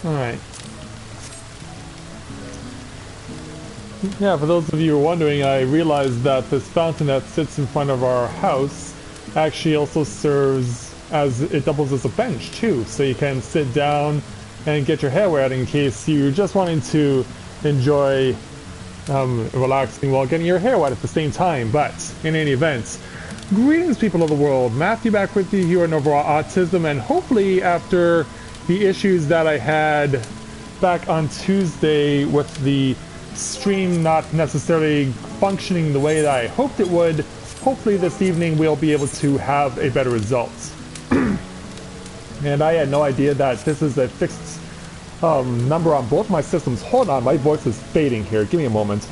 Alright. Yeah, for those of you who are wondering, I realized that this fountain that sits in front of our house actually also serves as, it doubles as a bench too, so you can sit down and get your hair wet in case you're just wanting to enjoy relaxing while getting your hair wet at the same time. But in any event, greetings people of the world, Matthew back with you here at Novaura Autism, and hopefully after the issues that I had back on Tuesday with the stream not necessarily functioning the way that I hoped it would, hopefully this evening we'll be able to have a better result. And I had no idea that this is a fixed number on both my systems. Hold on, my voice is fading here. Give me a moment.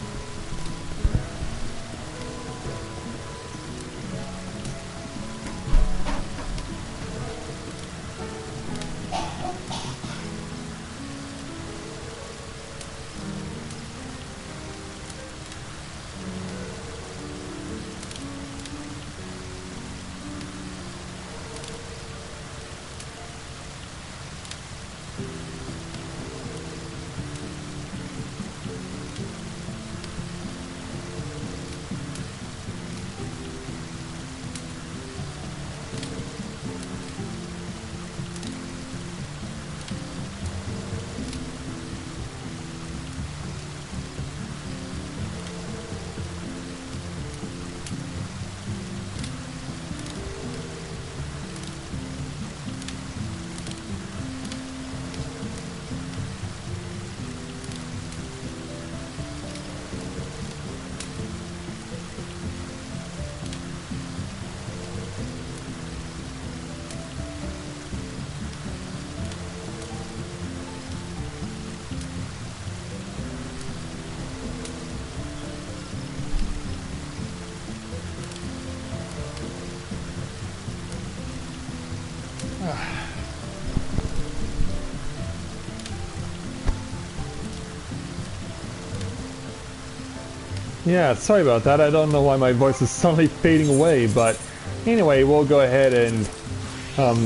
Yeah, sorry about that. I don't know why my voice is suddenly fading away, but anyway, we'll go ahead and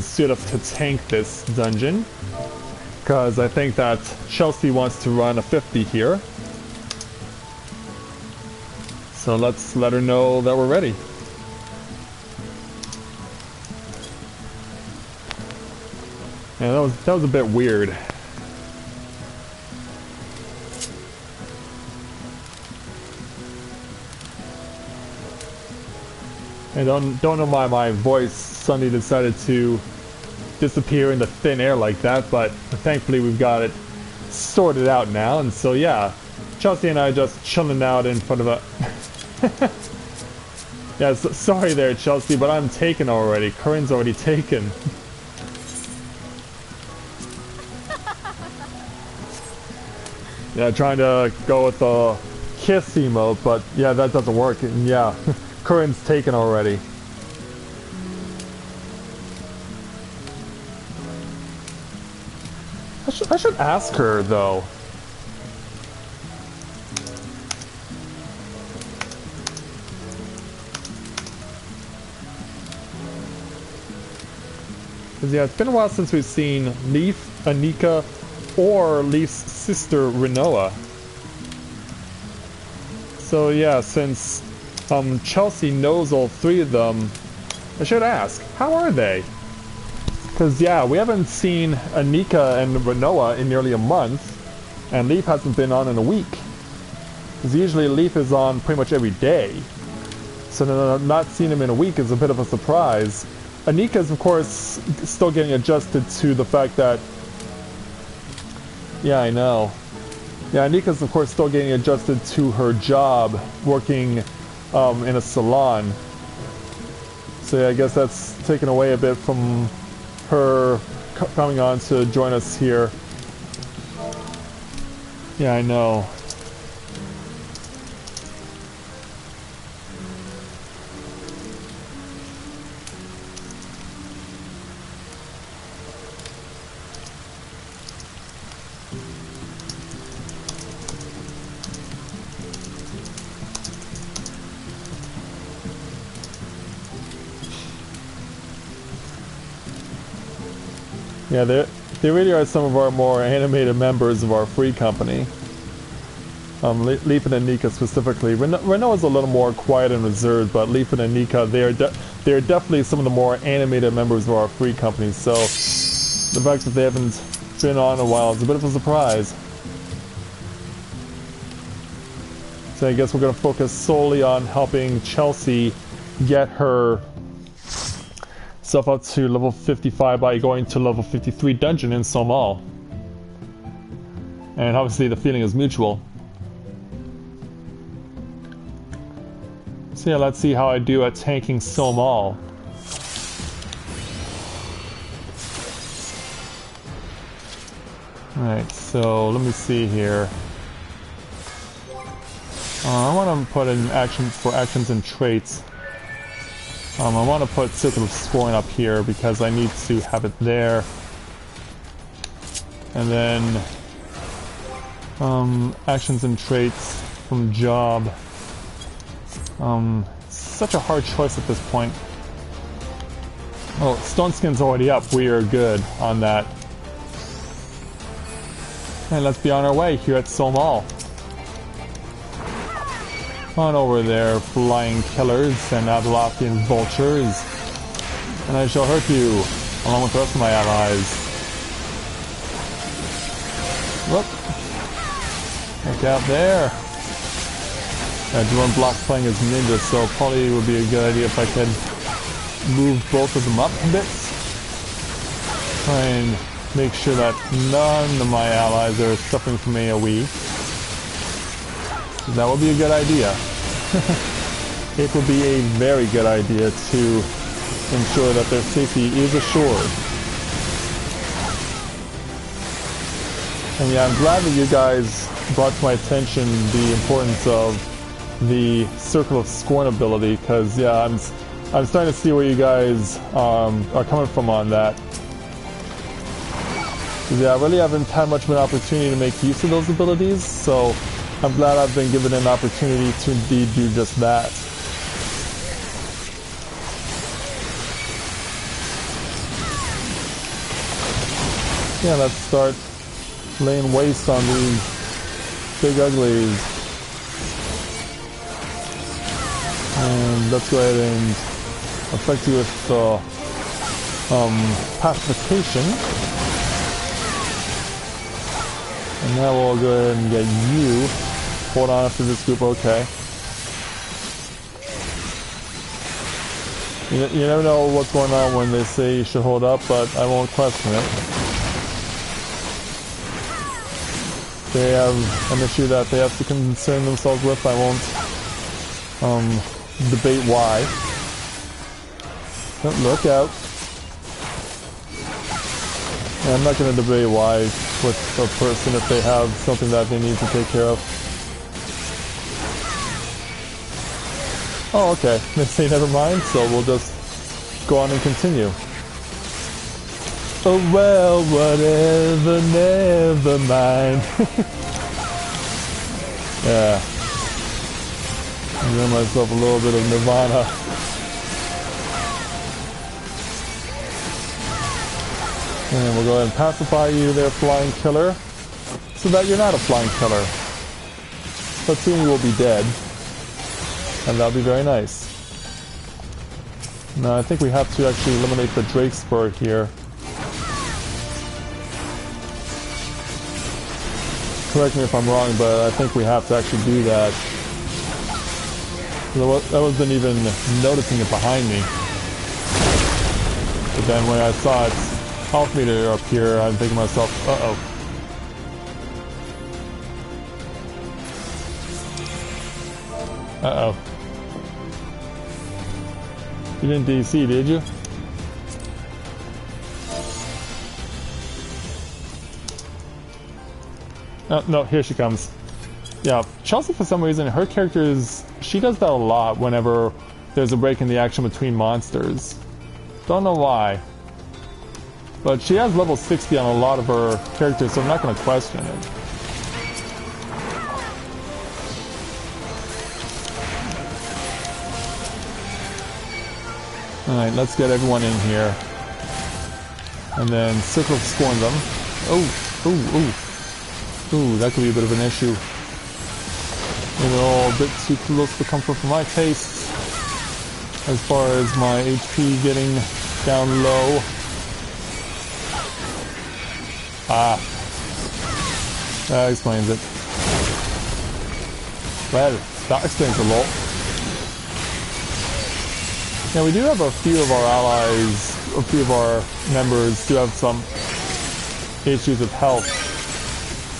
suit up to tank this dungeon, because I think that Chelsea wants to run a 50 here. So let's let her know that we're ready. Yeah, that was a bit weird. I don't know why my voice suddenly decided to disappear into thin air like that, but thankfully we've got it sorted out now, and so yeah, Chelsea and I are just chilling out in front of a... Yeah, sorry there Chelsea, but I'm taken already. Corinne's already taken. Yeah, trying to go with the kiss emote, but yeah, that doesn't work, and yeah. Corinne's taken already. I should ask her though. Cause yeah, it's been a while since we've seen Leaf, Anika, or Leaf's sister Renoa. So yeah, since Chelsea knows all three of them, I should ask, how are they? Because yeah, we haven't seen Anika and Renoa in nearly a month, and Leaf hasn't been on in a week. Because usually Leaf is on pretty much every day. So not seeing him in a week is a bit of a surprise. Anika is of course still getting adjusted to the fact that... Yeah, I know. Yeah, Anika's of course still getting adjusted to her job working in a salon. So yeah, I guess that's taken away a bit from her coming on to join us here. Yeah, I know. Yeah, they really are some of our more animated members of our free company. Leaf and Nika specifically. Renault's a little more quiet and reserved, but Leaf and Nika, they are definitely some of the more animated members of our free company. So the fact that they haven't been on in a while is a bit of a surprise. So I guess we're going to focus solely on helping Chelsea get her stuff up to level 55 by going to level 53 dungeon in Somal. And obviously the feeling is mutual. So yeah, let's see how I do at tanking Somal. Alright, so let me see here. I want to put in actions for actions and traits. I want to put Circle of Scoring up here because I need to have it there. And then actions and traits from job. Such a hard choice at this point. Oh, Stone Skin's already up. We are good on that. And let's be on our way here at Somal. On over there, flying killers and Avalothian vultures. And I shall hurt you, along with the rest of my allies. Look. Look out there. Dwarven Block's playing as ninja, so probably would be a good idea if I could move both of them up a bit. Try and make sure that none of my allies are suffering from AoE. That would be a good idea. It would be a very good idea to ensure that their safety is assured. And yeah, I'm glad that you guys brought to my attention the importance of the Circle of Scorn ability, because yeah, I'm starting to see where you guys are coming from on that. Yeah, I really haven't had much of an opportunity to make use of those abilities, so I'm glad I've been given an opportunity to indeed do just that. Yeah, let's start laying waste on these big uglies. And let's go ahead and affect you with pacification. And now we'll go ahead and get you. Hold on after this group, okay. You never know what's going on when they say you should hold up, but I won't question it. They have an issue that they have to concern themselves with. I won't debate why. But look out. And I'm not going to debate why with a person if they have something that they need to take care of. Oh, okay. They say never mind, so we'll just go on and continue. Oh well, whatever, never mind. Yeah. I'm giving myself a little bit of Nirvana. And we'll go ahead and pacify you there, flying killer, so that you're not a flying killer. But soon you will be dead. And that'll be very nice. Now I think we have to actually eliminate the Drake Spur here. Correct me if I'm wrong, but I think we have to actually do that. I wasn't even noticing it behind me. But then when I saw its health meter up here, I'm thinking to myself, uh-oh. Uh-oh. You didn't DC, did you? Oh, no, here she comes. Yeah, Chelsea, for some reason, her character is... She does that a lot whenever there's a break in the action between monsters. Don't know why. But she has level 60 on a lot of her characters, so I'm not going to question it. Alright, let's get everyone in here. And then Circle of Scorn them. Oh, ooh, ooh. Ooh, that could be a bit of an issue. Maybe a little bit too close for comfort for my tastes. As far as my HP getting down low. Ah. That explains it. Well, that explains a lot. Yeah, we do have a few of our allies, a few of our members do have some issues with health.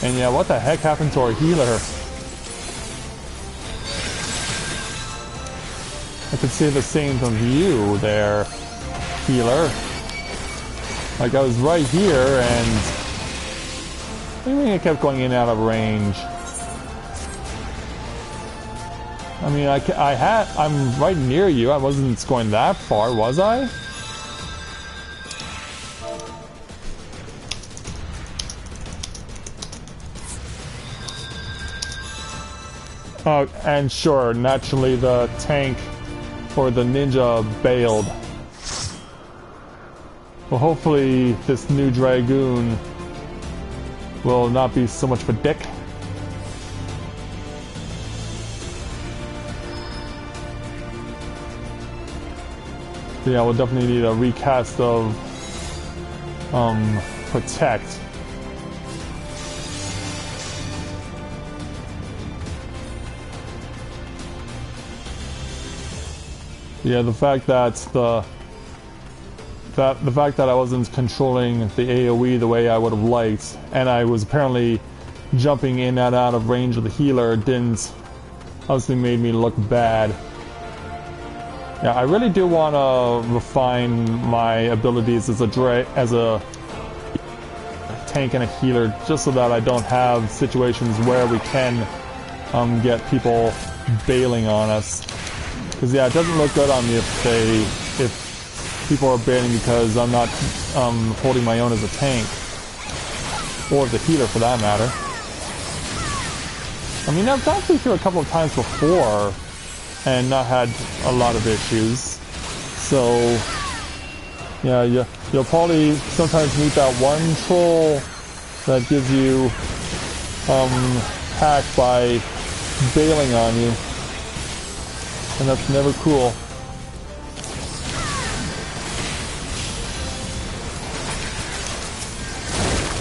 And yeah, what the heck happened to our healer? I could say the same of you there, healer. Like, I was right here and what do you mean I kept going in and out of range? I mean, I'm right near you. I wasn't going that far, was I? Oh, and sure, naturally the tank or the ninja bailed. Well, hopefully this new Dragoon will not be so much of a dick. Yeah, we'll definitely need a recast of Protect. Yeah, the fact that the fact that I wasn't controlling the AoE the way I would have liked, and I was apparently jumping in and out of range of the healer, didn't obviously made me look bad. Yeah, I really do want to refine my abilities as a tank and a healer, just so that I don't have situations where we can get people bailing on us. Because yeah, it doesn't look good on me if people are bailing because I'm not holding my own as a tank, or the healer for that matter. I mean, I've gone through here a couple of times before and not had a lot of issues. So yeah, you'll probably sometimes meet that one troll that gives you hacked by bailing on you. And that's never cool.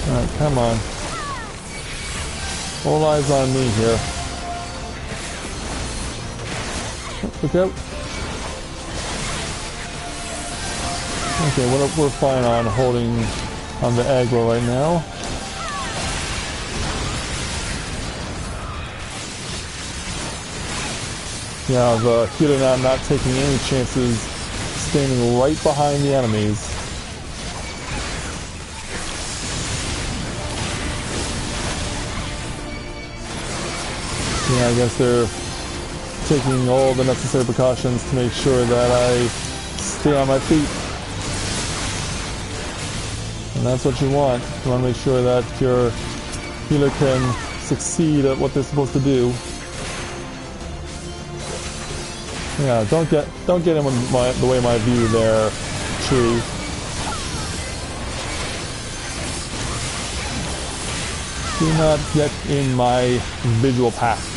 Alright, come on. All eyes on me here. Look out. Okay, we're fine on holding on the aggro right now. Yeah, the healer and I'm not taking any chances, standing right behind the enemies. Yeah, I guess they're taking all the necessary precautions to make sure that I stay on my feet. And that's what you want. You want to make sure that your healer can succeed at what they're supposed to do. Yeah, don't get in the way of my view there, tree. Do not get in my visual path.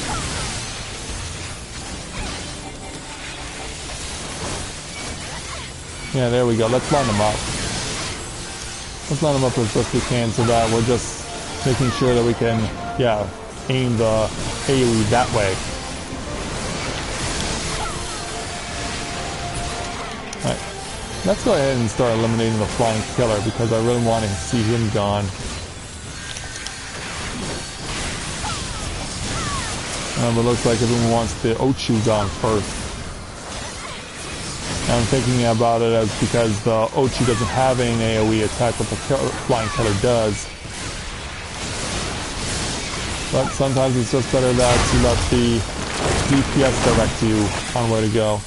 Yeah, there we go. Let's line them up. Let's line them up as best we can so that we're just making sure that we can, yeah, aim the AoE that way. Alright, let's go ahead and start eliminating the flying killer because I really want to see him gone. But it looks like everyone wants the Ochu gone first. I'm thinking about it as because the Ochu doesn't have an AoE attack, but the flying killer does. But sometimes it's just better that you let the DPS direct you on where to go.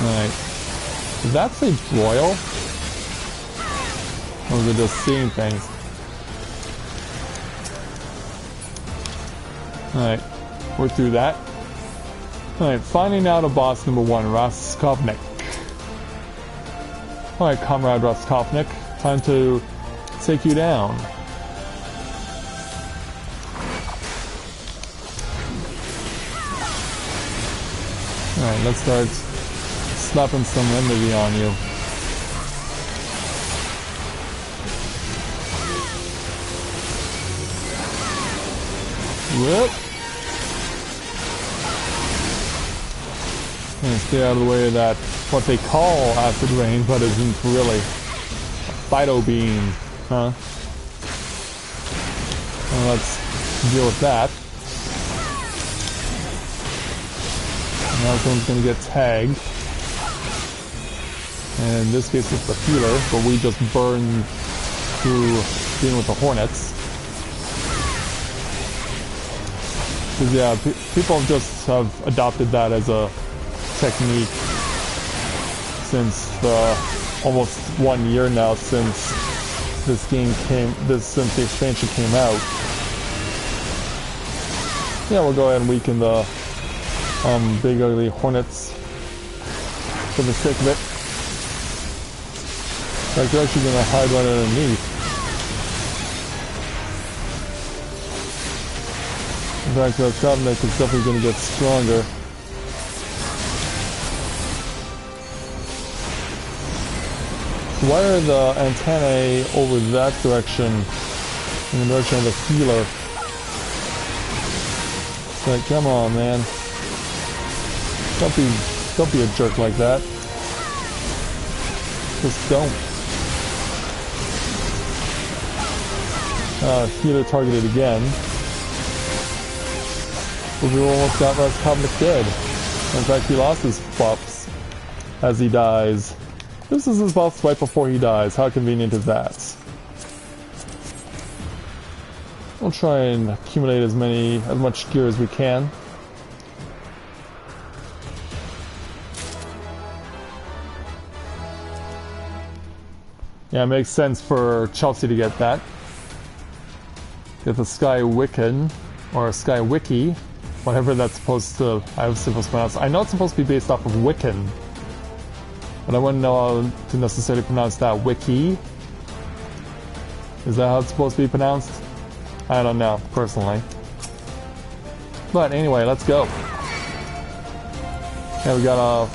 Alright. Did that say broil? Or was it just seeing things? Alright. We're through that. Alright, finding out a boss number 1, Raskovnik. Alright, Comrade Raskovnik, time to take you down. Alright, let's start slapping some enmity on you. Whoop! And stay out of the way of that, what they call acid rain, but isn't really. Phyto beam, huh? Well, let's deal with that. Now someone's gonna get tagged. And in this case it's the healer, but we just burn through dealing with the hornets. Because yeah, people just have adopted that as a technique since almost 1 year now since this game since the expansion came out. Yeah, we'll go ahead and weaken the big ugly hornets for the sake of it. Like they're actually gonna hide right underneath. In fact, the Covenant is definitely gonna get stronger. Why are the antennae over that direction, in the direction of the healer? It's like, come on, man. Don't be a jerk like that. Just don't. Healer targeted again. But we almost got Raskovnik dead. In fact, he lost his buffs as he dies. This is his buffs right before he dies. How convenient is that? We'll try and accumulate as much gear as we can. Yeah, it makes sense for Chelsea to get that. Get the Sky Wiccan, or Sky Wiki, whatever that's supposed to, I was supposed to pronounce. I know it's supposed to be based off of Wiccan, but I wouldn't know how to necessarily pronounce that. Wiki? Is that how it's supposed to be pronounced? I don't know, personally. But anyway, let's go. Yeah, we got a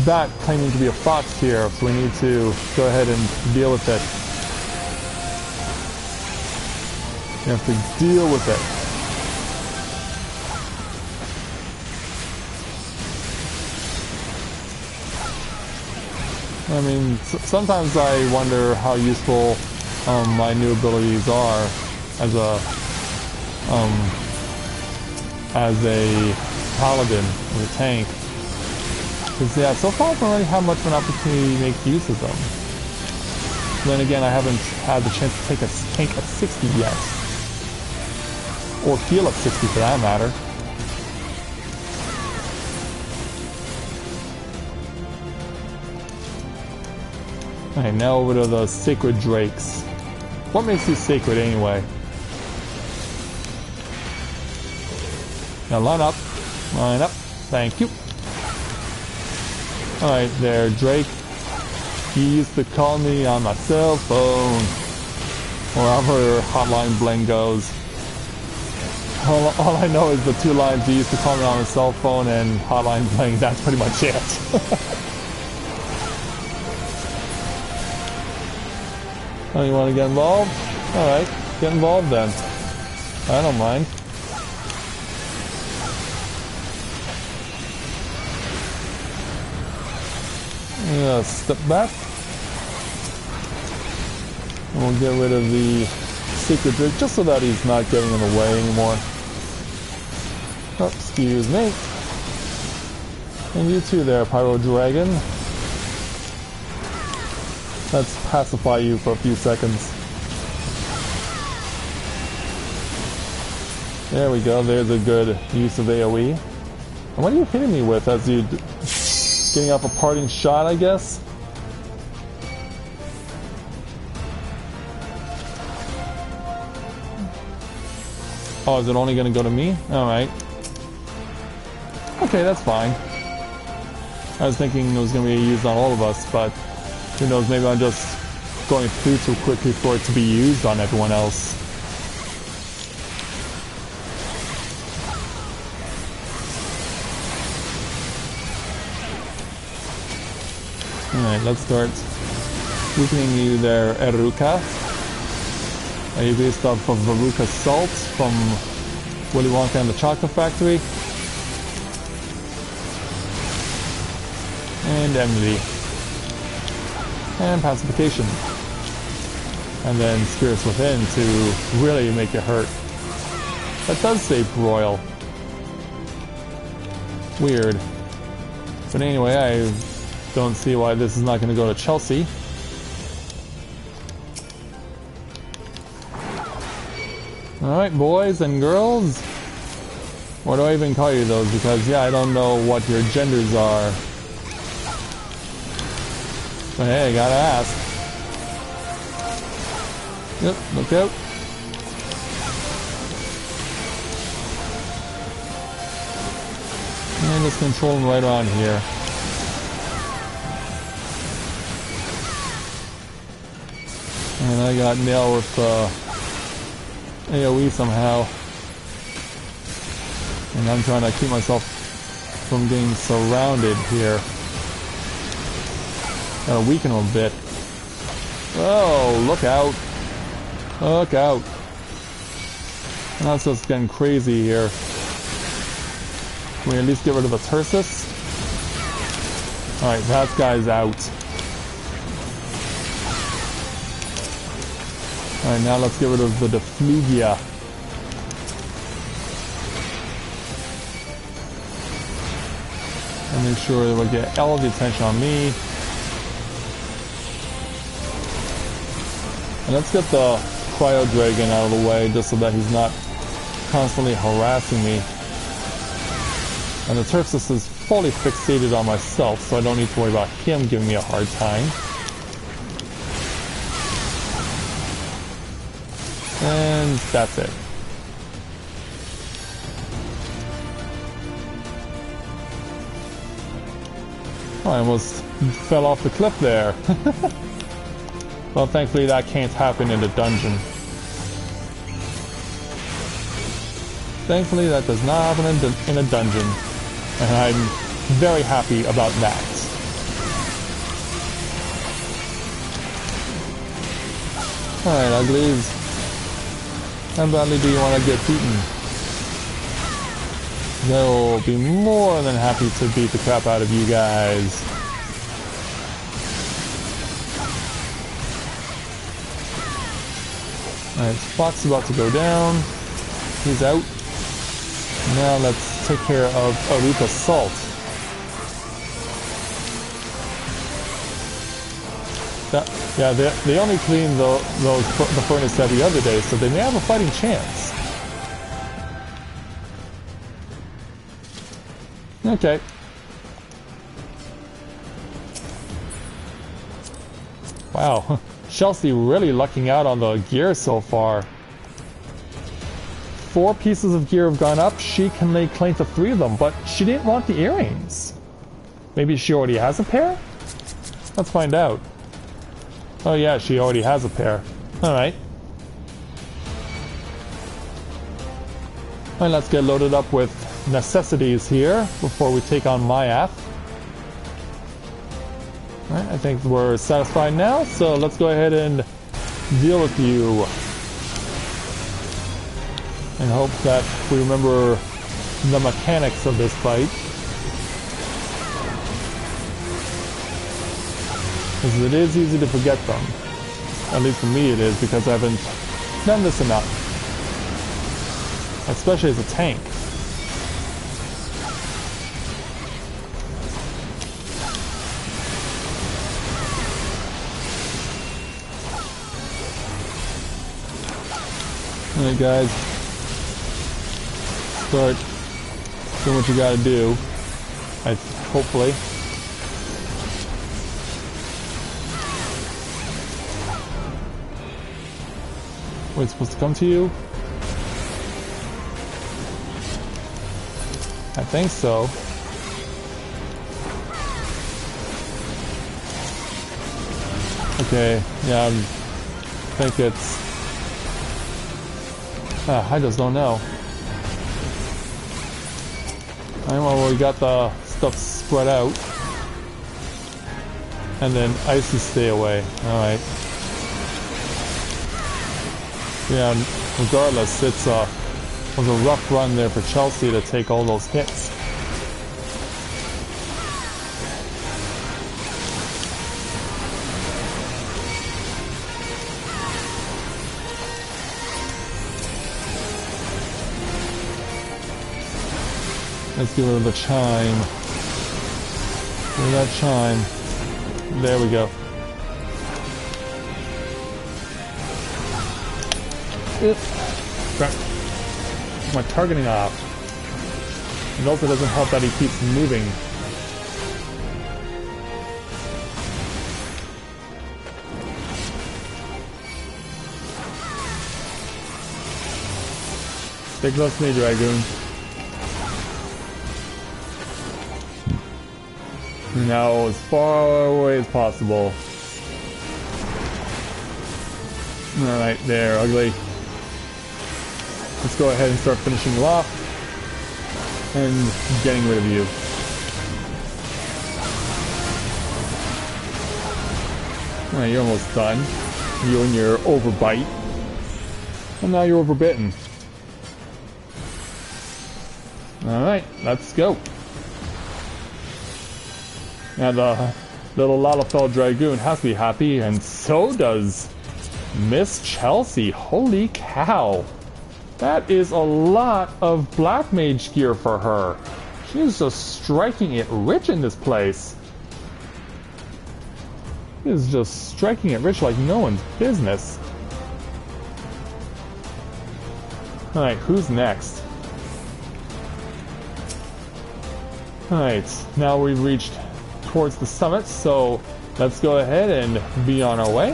bat claiming to be a fox here, so we need to go ahead and deal with it. We have to deal with it. I mean, sometimes I wonder how useful my new abilities are as a paladin, as a tank. Because yeah, so far I don't really have much of an opportunity to make use of them. Then again, I haven't had the chance to take a tank at 60 yet. Or heal at 60 for that matter. Alright, now over to the Sacred Drakes. What makes these sacred anyway? Now line up. Line up. Thank you. Alright there, Drake. He used to call me on my cell phone. Or however hotline bling goes. All I know is the two lines he used to call me on his cell phone and hotline bling. That's pretty much it. Oh, you want to get involved? Alright, get involved then. I don't mind. Yeah, step back. And we'll get rid of the Secret Drake just so that he's not getting in the way anymore. Oh, excuse me. And you too there, Pyro Dragon. Let's pacify you for a few seconds. There we go, there's a good use of AoE. And what are you hitting me with as you getting off a parting shot, I guess? Oh, is it only gonna go to me? Alright. Okay, that's fine. I was thinking it was going to be used on all of us, but who knows, maybe I'm just going through too quickly for it to be used on everyone else. Alright, let's start weakening you there, Eruka. Are you based off of Veruca Salt from Willy Wonka and the Chocolate Factory? And Emily. And Pacification. And then Spirits Within to really make it hurt. That does say Broil. Weird. But anyway, I don't see why this is not going to go to Chelsea. Alright, boys and girls. What do I even call you those? Because, yeah, I don't know what your genders are. But hey, I gotta ask. Yep, look out. And just control them right around here. And I got nailed with AoE somehow. And I'm trying to keep myself from getting surrounded here. Gotta weaken him a bit. Oh, look out. Look out. Now it's just getting crazy here. Can we at least get rid of the Tursus? Alright, that guy's out. Alright, now let's get rid of the Deflugia. And make sure that we get all of the attention on me. And let's get the Cryo Dragon out of the way just so that he's not constantly harassing me. And the Tursus is fully fixated on myself, so I don't need to worry about him giving me a hard time. And that's it. Oh, I almost fell off the cliff there. Well, thankfully that can't happen in the dungeon. Thankfully that does not happen in a dungeon. And I'm very happy about that. Alright, uglies. How badly do you want to get beaten? They'll be more than happy to beat the crap out of you guys. Alright, Fox is about to go down. He's out. Now let's take care of Aruka Salt. Yeah, they only clean the furnace every other day, so they may have a fighting chance. Okay. Wow, Chelsea really lucking out on the gear so far. 4 pieces of gear have gone up. She can lay claim to 3 of them, but she didn't want the earrings. Maybe she already has a pair? Let's find out. Oh yeah, she already has a pair. Alright. Alright, let's get loaded up with necessities here before we take on Mayaf. Alright, I think we're satisfied now, so let's go ahead and deal with you. And hope that we remember the mechanics of this fight. Because it is easy to forget them. At least for me it is, because I haven't done this enough. Especially as a tank. Alright guys. Start doing what you gotta do. Hopefully. Wait, it's supposed to come to you? I think so. Okay, yeah, I think it's... I just don't know. Alright, well, we got the stuff spread out. And then icy stay away. Alright. Yeah, regardless, it was a rough run there for Chelsea to take all those hits. Let's give her the chime. Give her that chime. There we go. Crap. My targeting off. It also doesn't help that he keeps moving. Stay close to me, Dragoon. Now, as far away as possible. Alright, there, ugly. Let's go ahead and start finishing you off. And getting rid of you. Alright, you're almost done. You and your overbite. And now you're overbitten. Alright, let's go. Now the little Lalafell Dragoon has to be happy, and so does Miss Chelsea. Holy cow. That is a lot of Black Mage gear for her. She is just striking it rich in this place. She is just striking it rich like no one's business. Alright, who's next? Alright, now we've reached towards the summit, so let's go ahead and be on our way.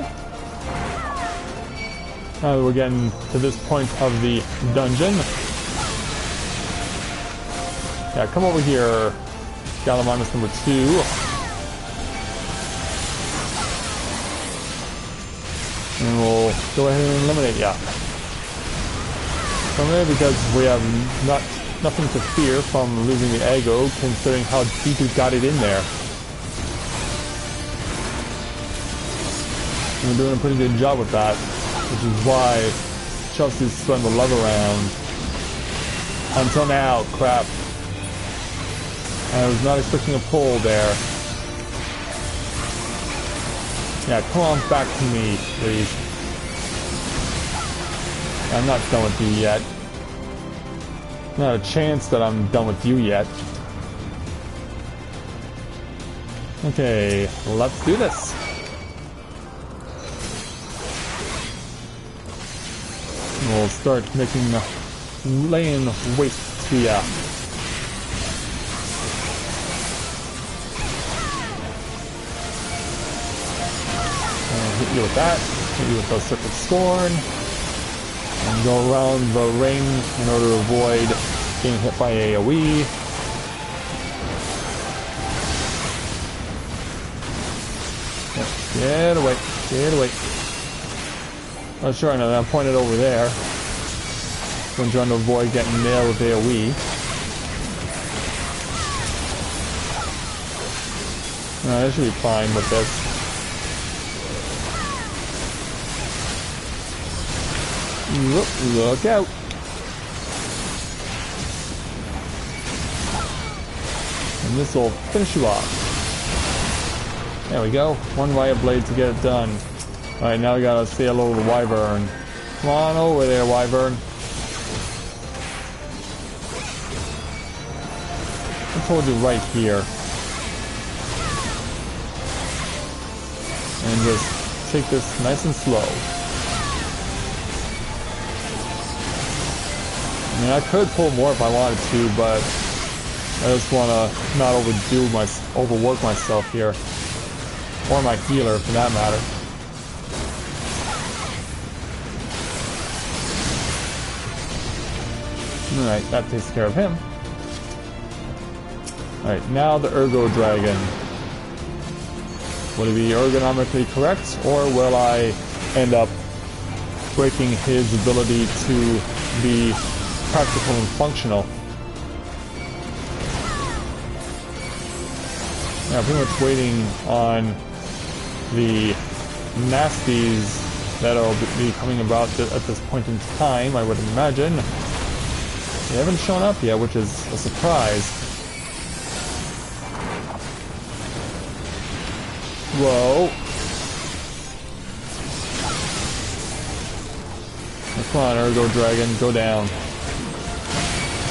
Now that we're getting to this point of the dungeon. Yeah, come over here, Gallimimus number 2. And we'll go ahead and eliminate ya. From there, because we have nothing to fear from losing the Ego, considering how deep we got it in there. We're doing a pretty good job with that, which is why Chelsea's spreading the love around. Until now, crap. I was not expecting a pull there. Yeah, come on back to me, please. I'm not done with you yet. Not a chance that I'm done with you yet. Okay, let's do this. We'll start laying waste to ya. Hit you with that. Hit you with the Circuit Scorn. And go around the ring in order to avoid being hit by AoE. Get away. Get away. Oh, sure, I know. I'm pointed over there. I'm trying to avoid getting nailed with AoE. No, that should be fine with this. Look out! And this will finish you off. There we go. One riot blade to get it done. Alright, now we gotta say hello to the Wyvern. Come on over there, Wyvern. Let's hold you right here. And just take this nice and slow. I mean, I could pull more if I wanted to, but I just want to not overwork myself here. Or my healer, for that matter. Alright, that takes care of him. Alright, now the Ergo Dragon. Will it be ergonomically correct, or will I end up breaking his ability to be practical and functional? Yeah, pretty much waiting on the nasties that'll be coming about at this point in time, I would imagine. They haven't shown up yet, which is a surprise. Whoa. Come on, Ergo Dragon, go down.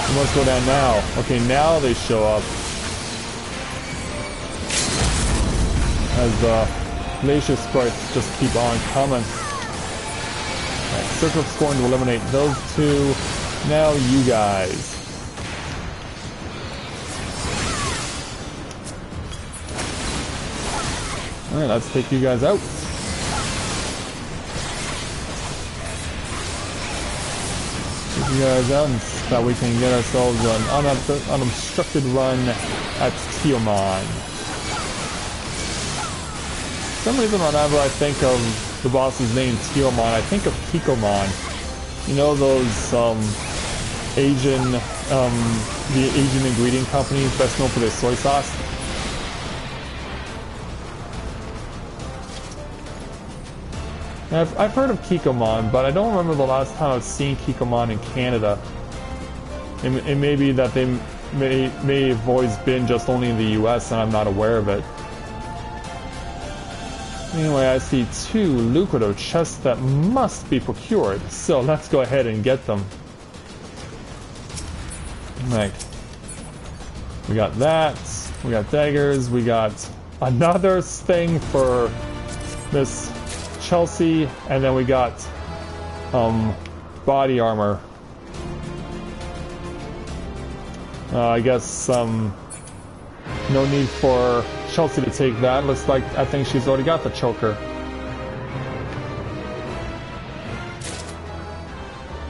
You must go down now. Okay, now they show up. As the glacier sprites just keep on coming. Right, Circle's going to eliminate those two. Now you guys. Alright, let's take you guys out. Take you guys out so that we can get ourselves an unobstructed run at Tiamat. For some reason, whenever I think of the boss's name, Tiamat, I think of Kikomon. You know those Asian, the Asian ingredient companies best known for their soy sauce? I've heard of Kikomon, but I don't remember the last time I've seen Kikomon in Canada. It may be that they may have always been just only in the US and I'm not aware of it. Anyway, I see 2 lucrative chests that must be procured, so let's go ahead and get them. Right. We got that, we got daggers, we got another thing for Miss Chelsea, and then we got body armor. I guess no need for Chelsea to take that. Looks like I think she's already got the choker.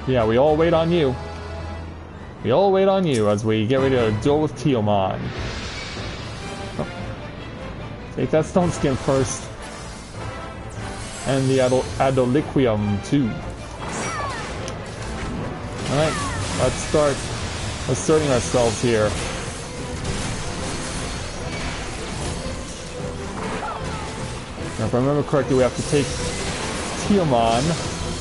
Yeah, we all wait on you. We all wait on you as we get ready to duel with Tiamat. Oh. Take that stone skin first. And the Adoliquium too. Alright, let's start asserting ourselves here. Now, if I remember correctly, we have to take Tiamat,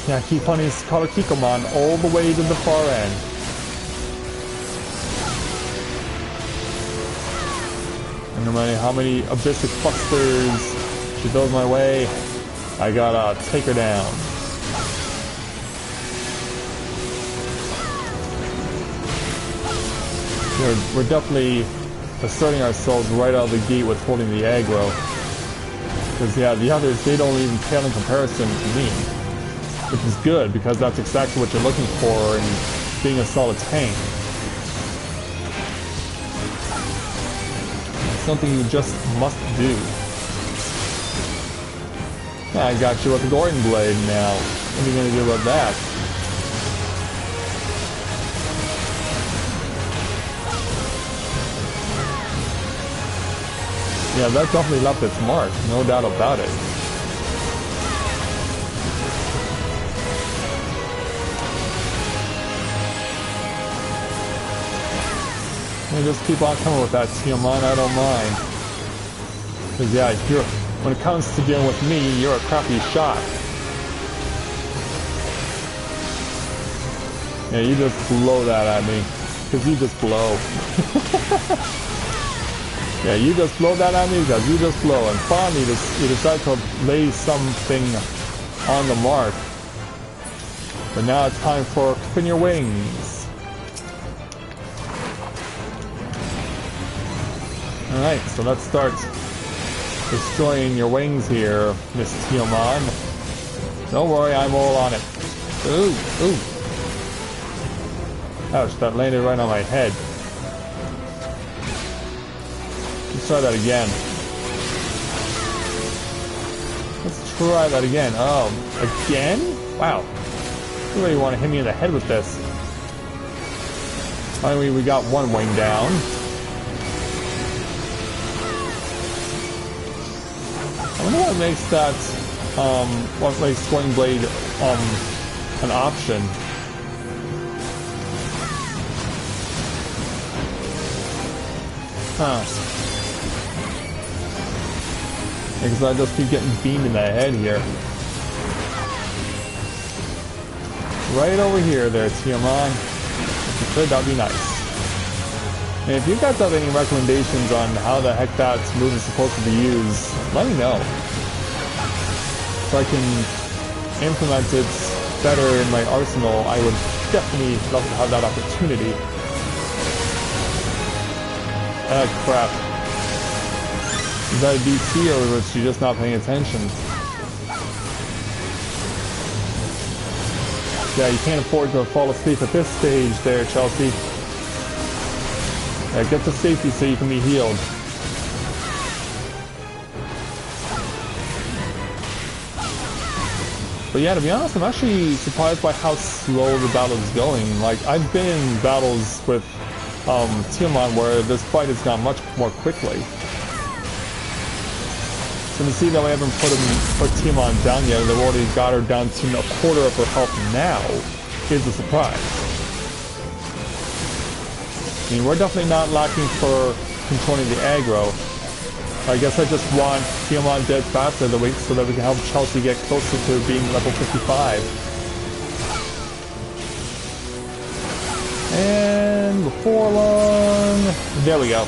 yeah, keep on his color Kikomon all the way to the far end. And no matter how many Abyssic Busters she throws my way, I gotta take her down. We're definitely asserting ourselves right out of the gate with holding the aggro. Because yeah, the others, they don't even pale in comparison to me. Which is good, because that's exactly what you're looking for in being a solid tank. It's something you just must do. Yeah, I got you with the Gordon Blade now. What are you gonna do about that? Yeah, that definitely left its mark, no doubt about it. You just keep on coming with that, Tiamat, I don't mind. Because yeah, when it comes to dealing with me, you're a crappy shot. Yeah, you just blow that at me. Because you just blow. Yeah, you just blow that at me because you just blow. And finally, you decide to lay something on the mark. But now it's time for clipping your wings. Alright, so let's start destroying your wings here, Miss Tiamat. Don't worry, I'm all on it. Ooh, ooh. Ouch, that landed right on my head. Let's try that again. Let's try that again. Oh, again? Wow. You really want to hit me in the head with this. Finally, we got one wing down. I wonder what makes that, what makes Swing Blade, an option. Huh. Because I just keep getting beamed in the head here. Right over here there, Tiamat. If you could, that'd be nice. And if you guys have any recommendations on how the heck that move is supposed to be used, let me know. So I can implement it better in my arsenal. I would definitely love to have that opportunity. Ah, crap. Is that a DC or was she just not paying attention? Yeah, you can't afford to fall asleep at this stage there, Chelsea. Yeah, get to safety so you can be healed. But yeah, to be honest, I'm actually surprised by how slow the battle is going. Like, I've been in battles with Tiamat where this fight has gone much more quickly. So to see that we haven't put Tiamat down yet, they've already got her down to a quarter of her health now, is a surprise. I mean, we're definitely not lacking for controlling the aggro. I guess I just want Tiamat dead faster so that we can help Chelsea get closer to being level 55. And before long... There we go.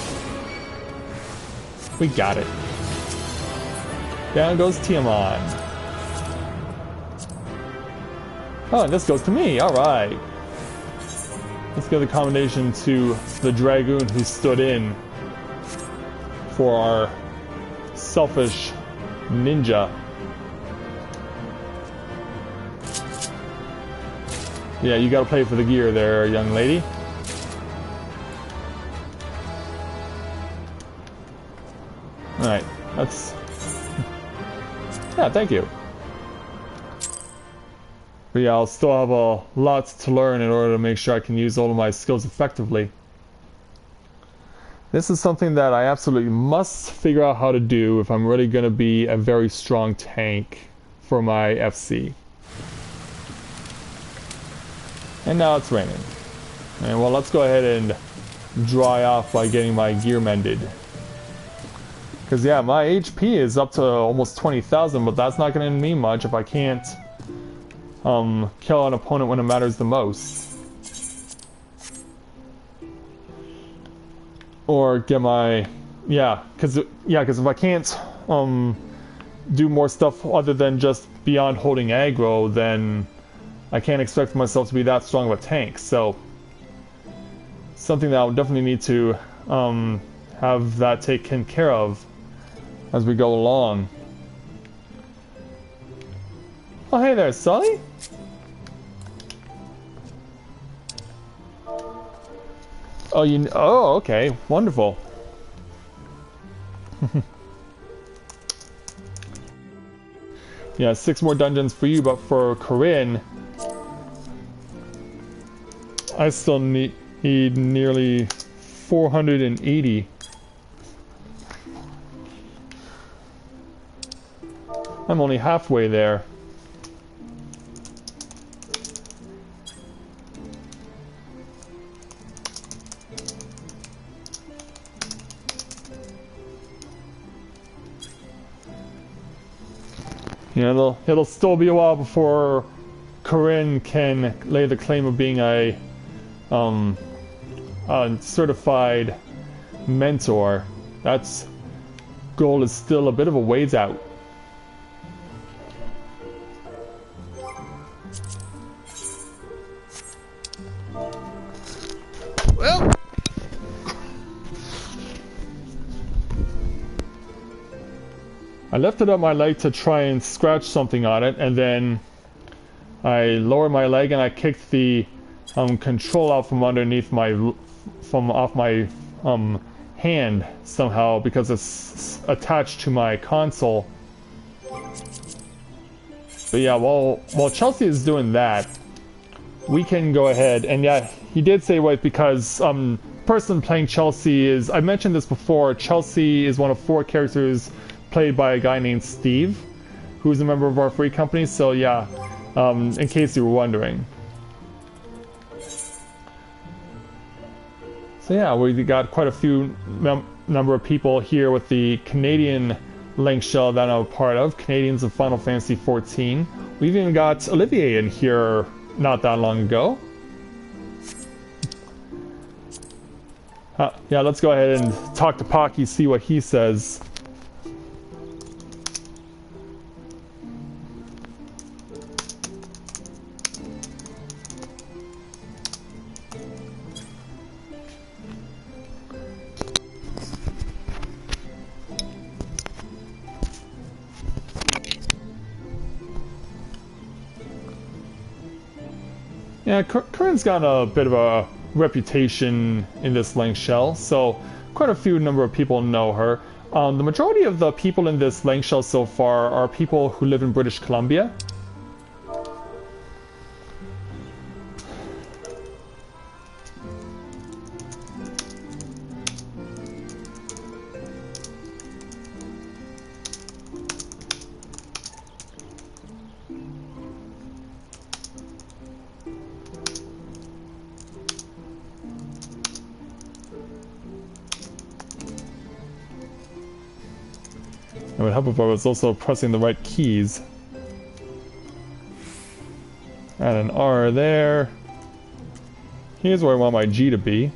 We got it. Down goes Tiamat. Oh, and this goes to me. Alright. Let's give the commendation to the Dragoon who stood in for our selfish ninja. Yeah, you gotta play for the gear there, young lady. Alright, that's... Yeah, thank you. But yeah, I'll still have a lot to learn in order to make sure I can use all of my skills effectively. This is something that I absolutely must figure out how to do if I'm really going to be a very strong tank for my FC. And now it's raining. And well, let's go ahead and dry off by getting my gear mended. Because yeah, my HP is up to almost 20,000, but that's not going to mean much if I can't kill an opponent when it matters the most. Or get my... Yeah, because if I can't do more stuff other than just beyond holding aggro, then I can't expect myself to be that strong of a tank. So, something that I'll definitely need to have that taken care of as we go along. Oh, hey there, Sully. Oh, oh, okay, wonderful. Yeah, 6 more dungeons for you, but for Corinne, I still need nearly 480. I'm only halfway there. Yeah, it'll still be a while before Corinne can lay the claim of being a certified mentor. That's goal is still a bit of a ways out. Well, I lifted up my leg to try and scratch something on it, and then I lowered my leg and I kicked the control out from underneath off my hand somehow because it's attached to my console. But yeah, while Chelsea is doing that, we can go ahead and yeah, he did say wait because person playing Chelsea is, I mentioned this before, Chelsea is one of 4 characters played by a guy named Steve, who's a member of our free company. So yeah, in case you were wondering. So yeah, we got quite a few number of people here with the Canadian link shell that I'm a part of, Canadians of Final Fantasy XIV. We've even got Olivier in here not that long ago. Yeah, let's go ahead and talk to Pocky, see what he says. Yeah, Corinne's got a bit of a reputation in this link shell, so quite a few number of people know her. The majority of the people in this link shell so far are people who live in British Columbia. It would help if I was also pressing the right keys. Add an R there. Here's where I want my G to be.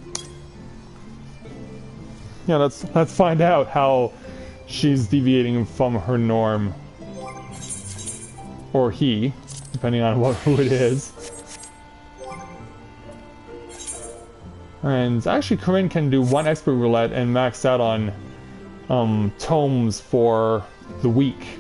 Yeah, let's find out how she's deviating from her norm. Or he, depending on who it is. And actually Corinne can do one expert roulette and max out on tomes for the week.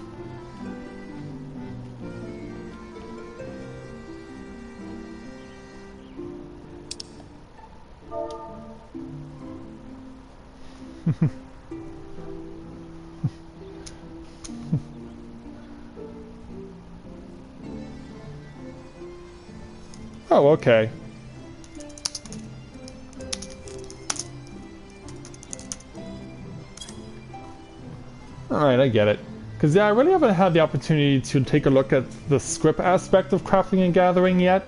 Oh, okay. Alright, I get it. Because yeah, I really haven't had the opportunity to take a look at the script aspect of crafting and gathering yet.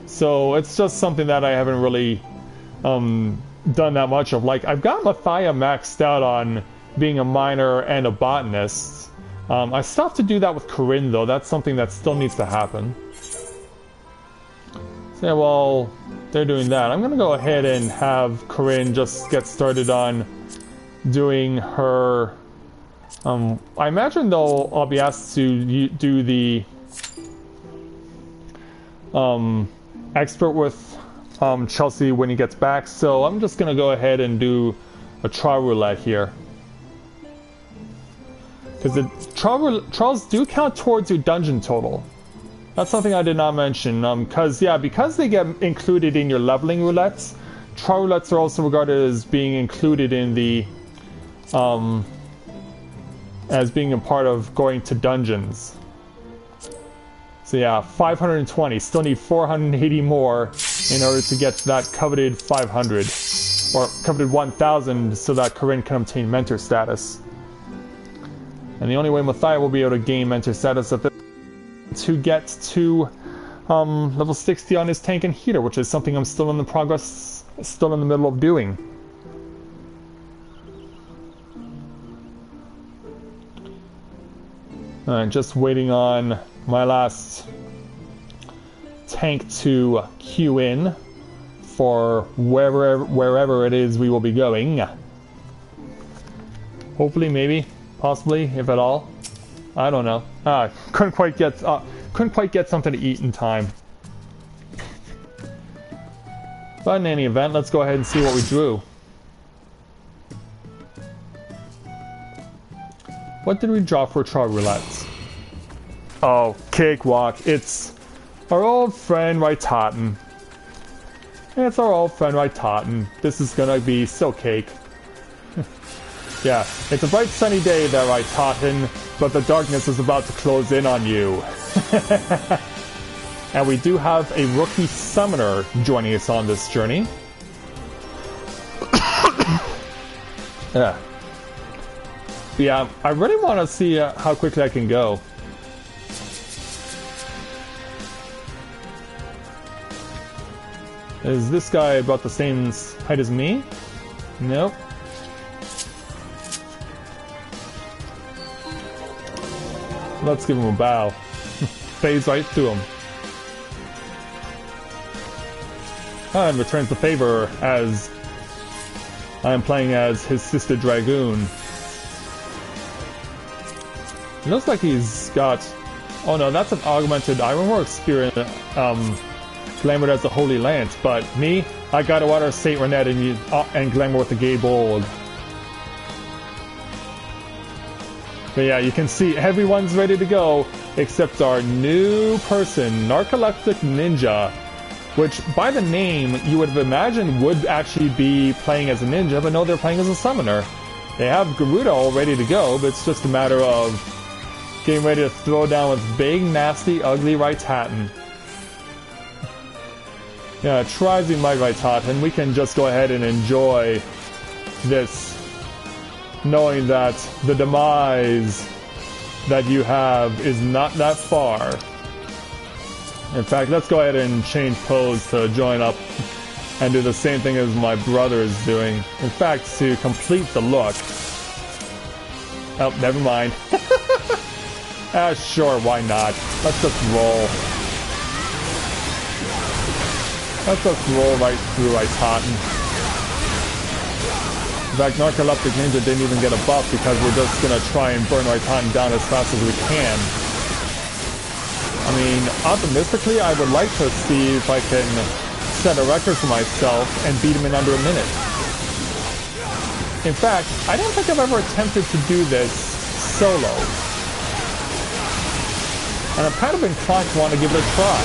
So it's just something that I haven't really done that much of. Like, I've got Mathia maxed out on being a miner and a botanist. I still have to do that with Corinne though. That's something that still needs to happen. So yeah, while they're doing that, I'm going to go ahead and have Corinne just get started on doing her... I imagine though I'll be asked to do the expert with Chelsea when he gets back, so I'm just gonna go ahead and do a trial roulette here. Because the trials do count towards your dungeon total. That's something I did not mention, because they get included in your leveling roulettes, trial roulettes are also regarded as being included in the as being a part of going to dungeons. So yeah, 520. Still need 480 more in order to get to that coveted 500. Or coveted 1000 so that Corinne can obtain mentor status. And the only way Mathia will be able to gain mentor status is to get to level 60 on his tank and heater, which is something I'm still in the middle of doing. Just waiting on my last tank to queue in for wherever it is we will be going. Hopefully, maybe, possibly, if at all. I don't know. Couldn't quite get something to eat in time. But in any event, let's go ahead and see what we drew. What did we draw for trial roulettes? Oh, cakewalk. It's our old friend Raitaten. It's our old friend Raitaten. This is gonna be so cake. Yeah, it's a bright sunny day there, Raitaten, but the darkness is about to close in on you. And we do have a rookie summoner joining us on this journey. But yeah, I really want to see how quickly I can go. Is this guy about the same height as me? Nope. Let's give him a bow. Fades right through him. And returns the favor as I am playing as his sister Dragoon. It looks like he's got... Oh no, that's an augmented Ironwork Spirit, glamored as the Holy Lance. But me, I got a water Saint Renette and glamour with the Gay Bold. But yeah, you can see everyone's ready to go, except our new person, Narcoleptic Ninja, which by the name you would have imagined would actually be playing as a ninja, but no, they're playing as a summoner. They have Garuda all ready to go, but it's just a matter of getting ready to throw down with big, nasty, ugly Rattatan. Yeah, Trizing my Rattatan, we can just go ahead and enjoy this, knowing that the demise that you have is not that far. In fact, let's go ahead and change pose to join up and do the same thing as my brother is doing. In fact, to complete the look. Oh, never mind. Sure, why not? Let's just roll. Let's just roll right through Rattatan. In fact, Narcoleptic Ninja didn't even get a buff because we're just gonna try and burn Rattatan down as fast as we can. I mean, optimistically, I would like to see if I can set a record for myself and beat him in under a minute. In fact, I don't think I've ever attempted to do this solo. And I'm kind of inclined to want to give it a try.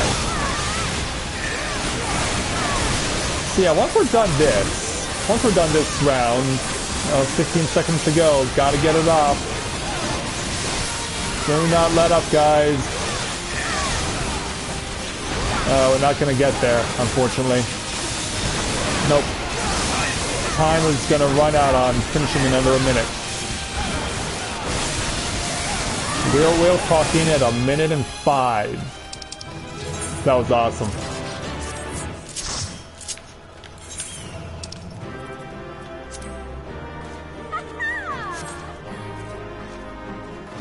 So yeah, once we're done this round, 15 seconds to go, gotta get it off. Do not let up, guys. We're not gonna get there, unfortunately. Nope. Time is gonna run out on finishing in under a minute. We'll clock in at 1 minute and 5. That was awesome.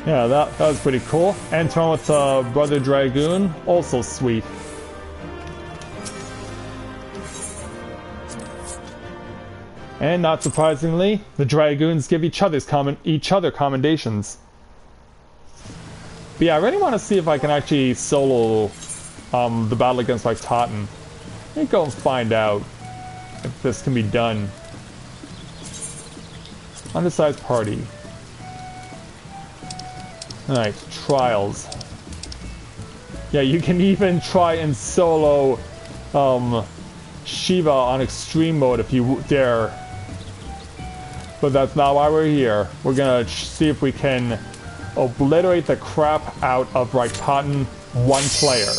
Yeah, that was pretty cool. And turn with Brother Dragoon, also sweet. And not surprisingly, the Dragoons give each other commendations. But yeah, I really want to see if I can actually solo the battle against Rattatan. Let me go and find out if this can be done. Undersized party. Alright, trials. Yeah, you can even try and solo Shiva on extreme mode if you dare. But that's not why we're here. We're gonna see if we can obliterate the crap out of Rattatan one player.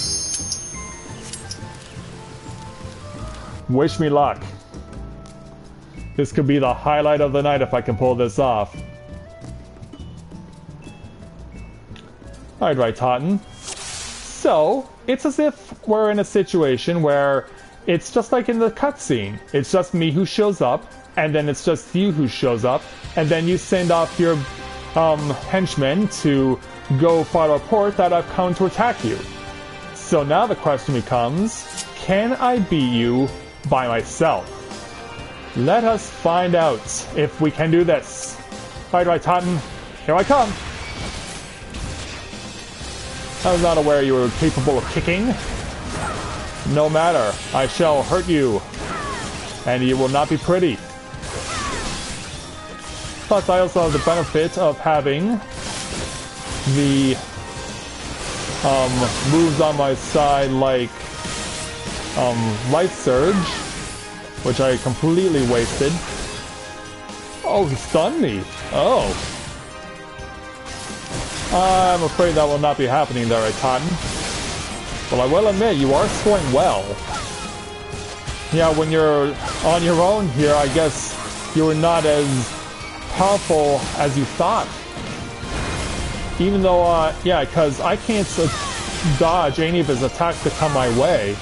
Wish me luck. This could be the highlight of the night if I can pull this off. Alright, Rattatan. So, it's as if we're in a situation where it's just like in the cutscene. It's just me who shows up, and then it's just you who shows up, and then you send off your henchmen to go file a report that I've come to attack you. So now the question becomes, can I beat you by myself? Let us find out if we can do this. Alright, Rattatan, here I come. I was not aware you were capable of kicking. No matter, I shall hurt you, and you will not be pretty. Plus, I also have the benefit of having the moves on my side like Light Surge, which I completely wasted. Oh, he stunned me. Oh. I'm afraid that will not be happening there, Rattatan. Well, I will admit, you are scoring well. Yeah, when you're on your own here, I guess you're not as powerful as you thought. Even though, yeah, because I can't dodge any of his attacks that come my way.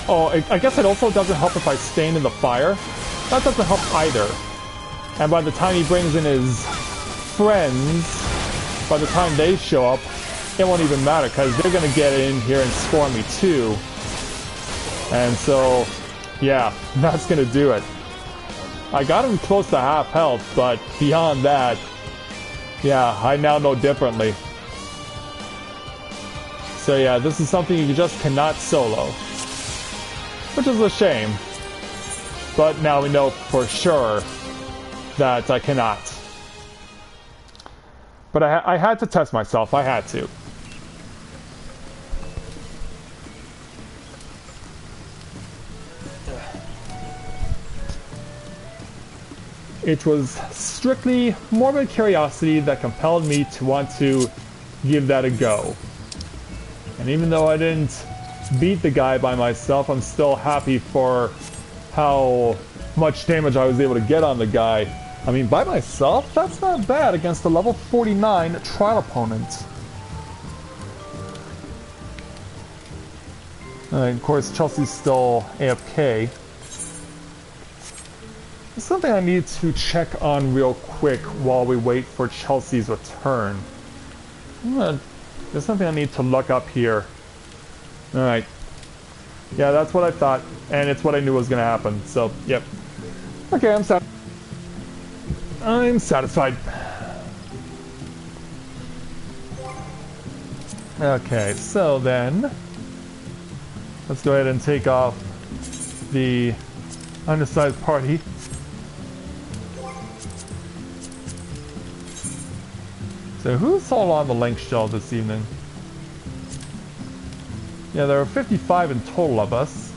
Oh, I guess it also doesn't help if I stand in the fire. That doesn't help either. And by the time he brings in his friends, by the time they show up, it won't even matter because they're going to get in here and score me too. And so, yeah, that's going to do it. I got him close to half health, but beyond that, yeah, I now know differently. So yeah, this is something you just cannot solo. Which is a shame. But now we know for sure that I cannot. But I had to test myself, I had to. It was strictly morbid curiosity that compelled me to want to give that a go. And even though I didn't beat the guy by myself, I'm still happy for how much damage I was able to get on the guy. I mean, by myself, that's not bad against a level 49 trial opponent. And of course, Chelsea's still AFK. There's something I need to check on real quick while we wait for Chelsea's return. There's something I need to look up here. Alright. Yeah, that's what I thought, and it's what I knew was going to happen, so, yep. Okay, I'm satisfied. Okay, so then, let's go ahead and take off the undersized party. So who's all on the link shell this evening? Yeah, there are 55 in total of us.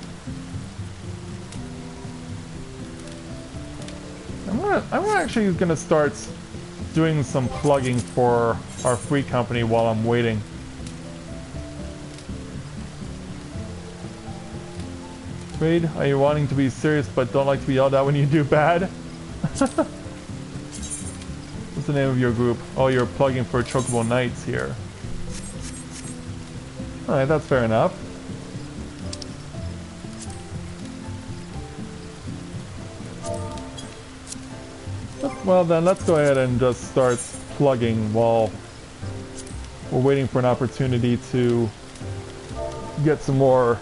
I'm actually gonna start doing some plugging for our free company while I'm waiting. Raid, are you wanting to be serious but don't like to be yelled at when you do bad? What's the name of your group? Oh, you're plugging for Chocobo Knights here. Alright, that's fair enough. Well then, let's go ahead and just start plugging while we're waiting for an opportunity to get some more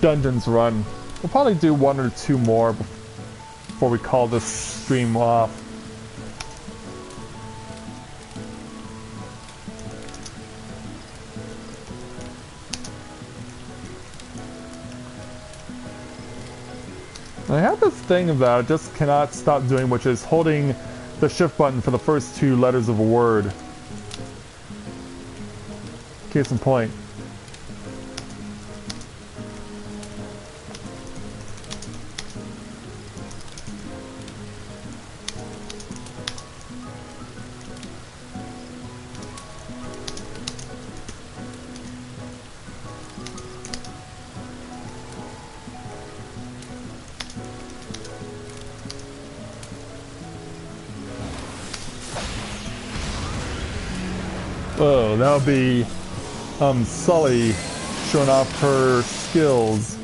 dungeons run. We'll probably do one or two more before we call this stream off. I have this thing that I just cannot stop doing, which is holding the shift button for the first two letters of a word. Case in point. Oh, that'll be Sully showing off her skills.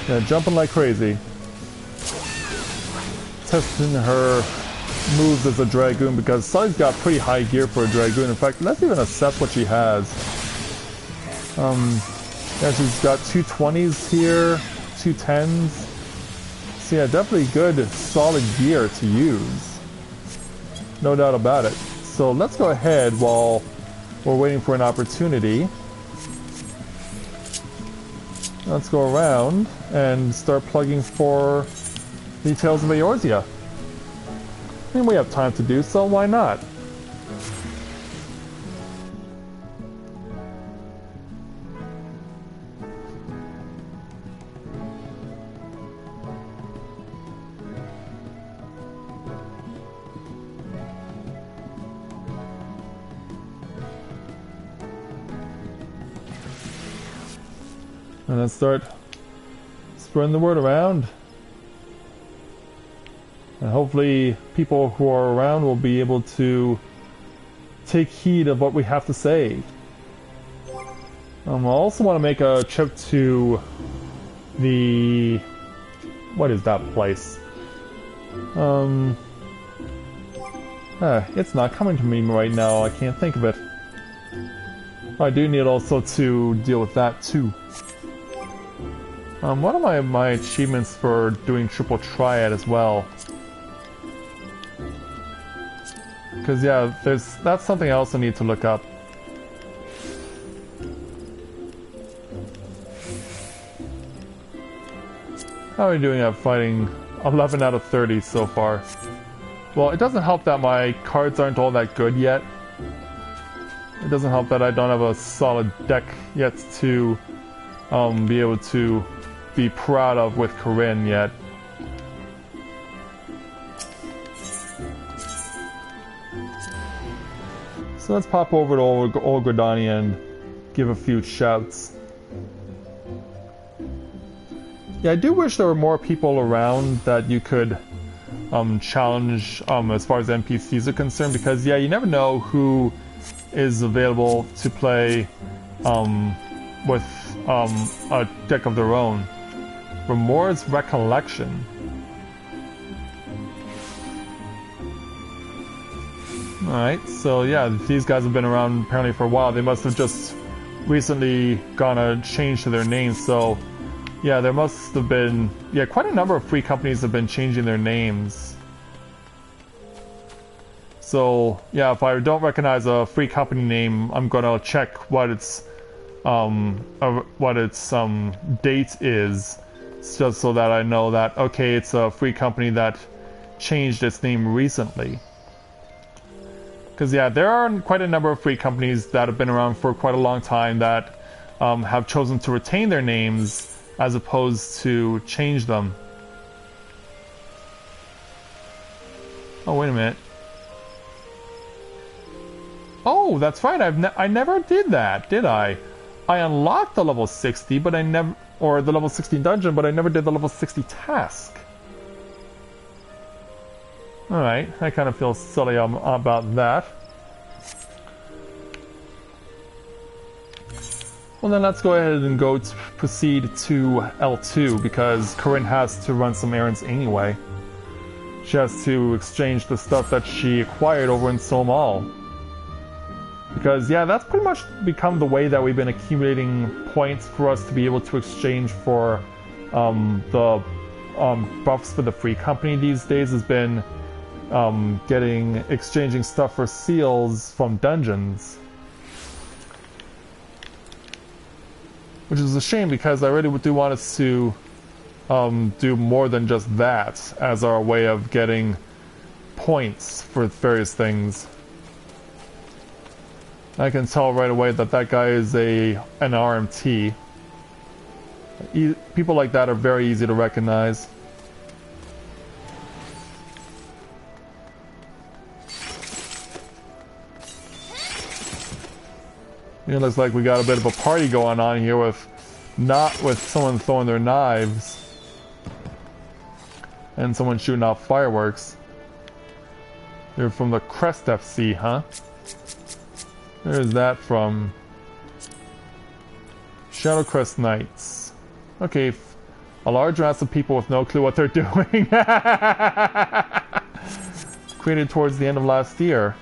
Yeah, jumping like crazy. Testing her moves as a Dragoon because Sully's got pretty high gear for a Dragoon. In fact, let's even assess what she has. Yeah, she's got 220s here, 210s. So yeah, definitely good, solid gear to use. No doubt about it. So let's go ahead while we're waiting for an opportunity. Let's go around and start plugging for the Tales of Eorzea. I mean, we have time to do so, why not? And let's start spreading the word around. And hopefully people who are around will be able to take heed of what we have to say. I also want to make a trip to the... what is that place? It's not coming to me right now. I can't think of it. I do need also to deal with that too. What are my achievements for doing triple triad as well? Because yeah, that's something else I need to look up. How are we doing at fighting? 11 out of 30 so far. Well, it doesn't help that my cards aren't all that good yet. It doesn't help that I don't have a solid deck yet to be able to be proud of with Corinne yet. So let's pop over to Old Gordani and give a few shouts. Yeah, I do wish there were more people around that you could challenge as far as NPCs are concerned, because yeah, you never know who is available to play with a deck of their own. Remorse Recollection. Alright, so yeah, these guys have been around apparently for a while. They must have just recently gone a change to their names, so yeah, there must have been... yeah, quite a number of free companies have been changing their names. So yeah, if I don't recognize a free company name, I'm gonna check what its date is, just so that I know that, okay, it's a free company that changed its name recently. Because yeah, there are quite a number of free companies that have been around for quite a long time that have chosen to retain their names as opposed to change them. Oh, wait a minute. Oh, that's right. I never did that, did I? I unlocked the level 60, but I never, or the level 60 dungeon, but I never did the level 60 task. Alright, I kind of feel silly about that. Well then let's go ahead and proceed to L2, because Corinne has to run some errands anyway. She has to exchange the stuff that she acquired over in Somal. Because yeah, that's pretty much become the way that we've been accumulating points for us to be able to exchange for the buffs for the free company these days, has been exchanging stuff for seals from dungeons. Which is a shame, because I really do want us to do more than just that as our way of getting points for various things. I can tell right away that that guy is an RMT. People like that are very easy to recognize. It looks like we got a bit of a party going on here with someone throwing their knives and someone shooting off fireworks. They're from the Crest FC, huh? There's that from Shadowcrest Knights. Okay, a large mass of people with no clue what they're doing. Created towards the end of last year.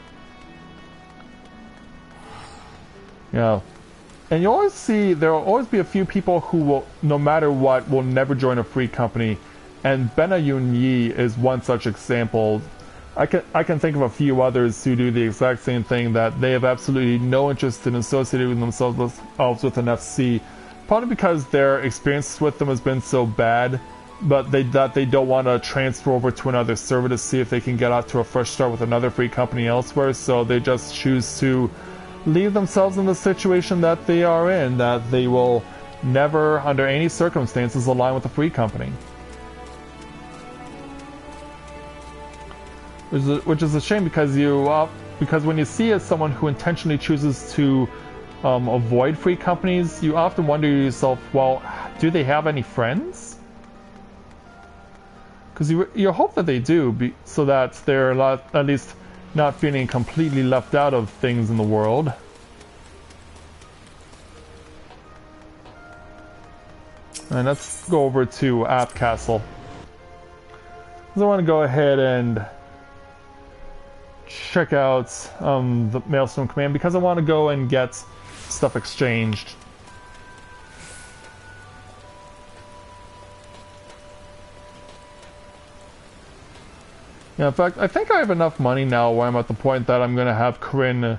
Yeah. And you always see, there will always be a few people who will, no matter what, will never join a free company. And Benayun Yi is one such example. I can think of a few others who do the exact same thing, that they have absolutely no interest in associating themselves with an FC, probably because their experience with them has been so bad, but that they don't want to transfer over to another server to see if they can get out to a fresh start with another free company elsewhere, so they just choose to leave themselves in the situation that they are in, that they will never, under any circumstances, align with a free company. Which is a shame, because when you see as someone who intentionally chooses to avoid free companies, you often wonder to yourself, well, do they have any friends? Because you hope that they do, so that they're at least not feeling completely left out of things in the world. And let's go over to App Castle. So I want to go ahead and check out the Maelstrom Command because I want to go and get stuff exchanged. Yeah, in fact, I think I have enough money now where I'm at the point that I'm going to have Corinne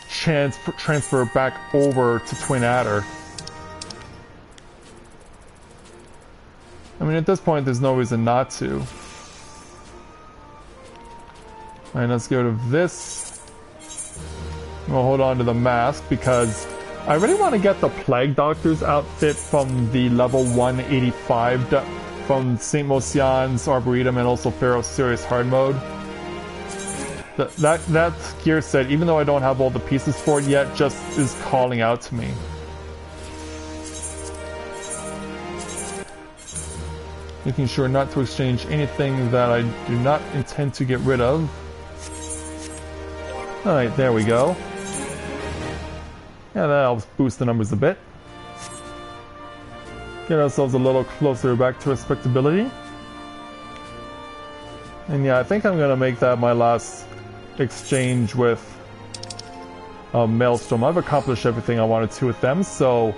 transfer back over to Twin Adder. I mean, at this point, there's no reason not to. Alright, let's get rid of this. We'll hold on to the mask because I really want to get the Plague Doctor's outfit from the level 185 from St. Mosian's Arboretum and also Pharaoh's Serious Hard Mode. That gear set, even though I don't have all the pieces for it yet, just is calling out to me. Making sure not to exchange anything that I do not intend to get rid of. Alright, there we go. Yeah, that helps boost the numbers a bit. Get ourselves a little closer back to respectability. And yeah, I think I'm gonna make that my last exchange with Maelstrom. I've accomplished everything I wanted to with them, so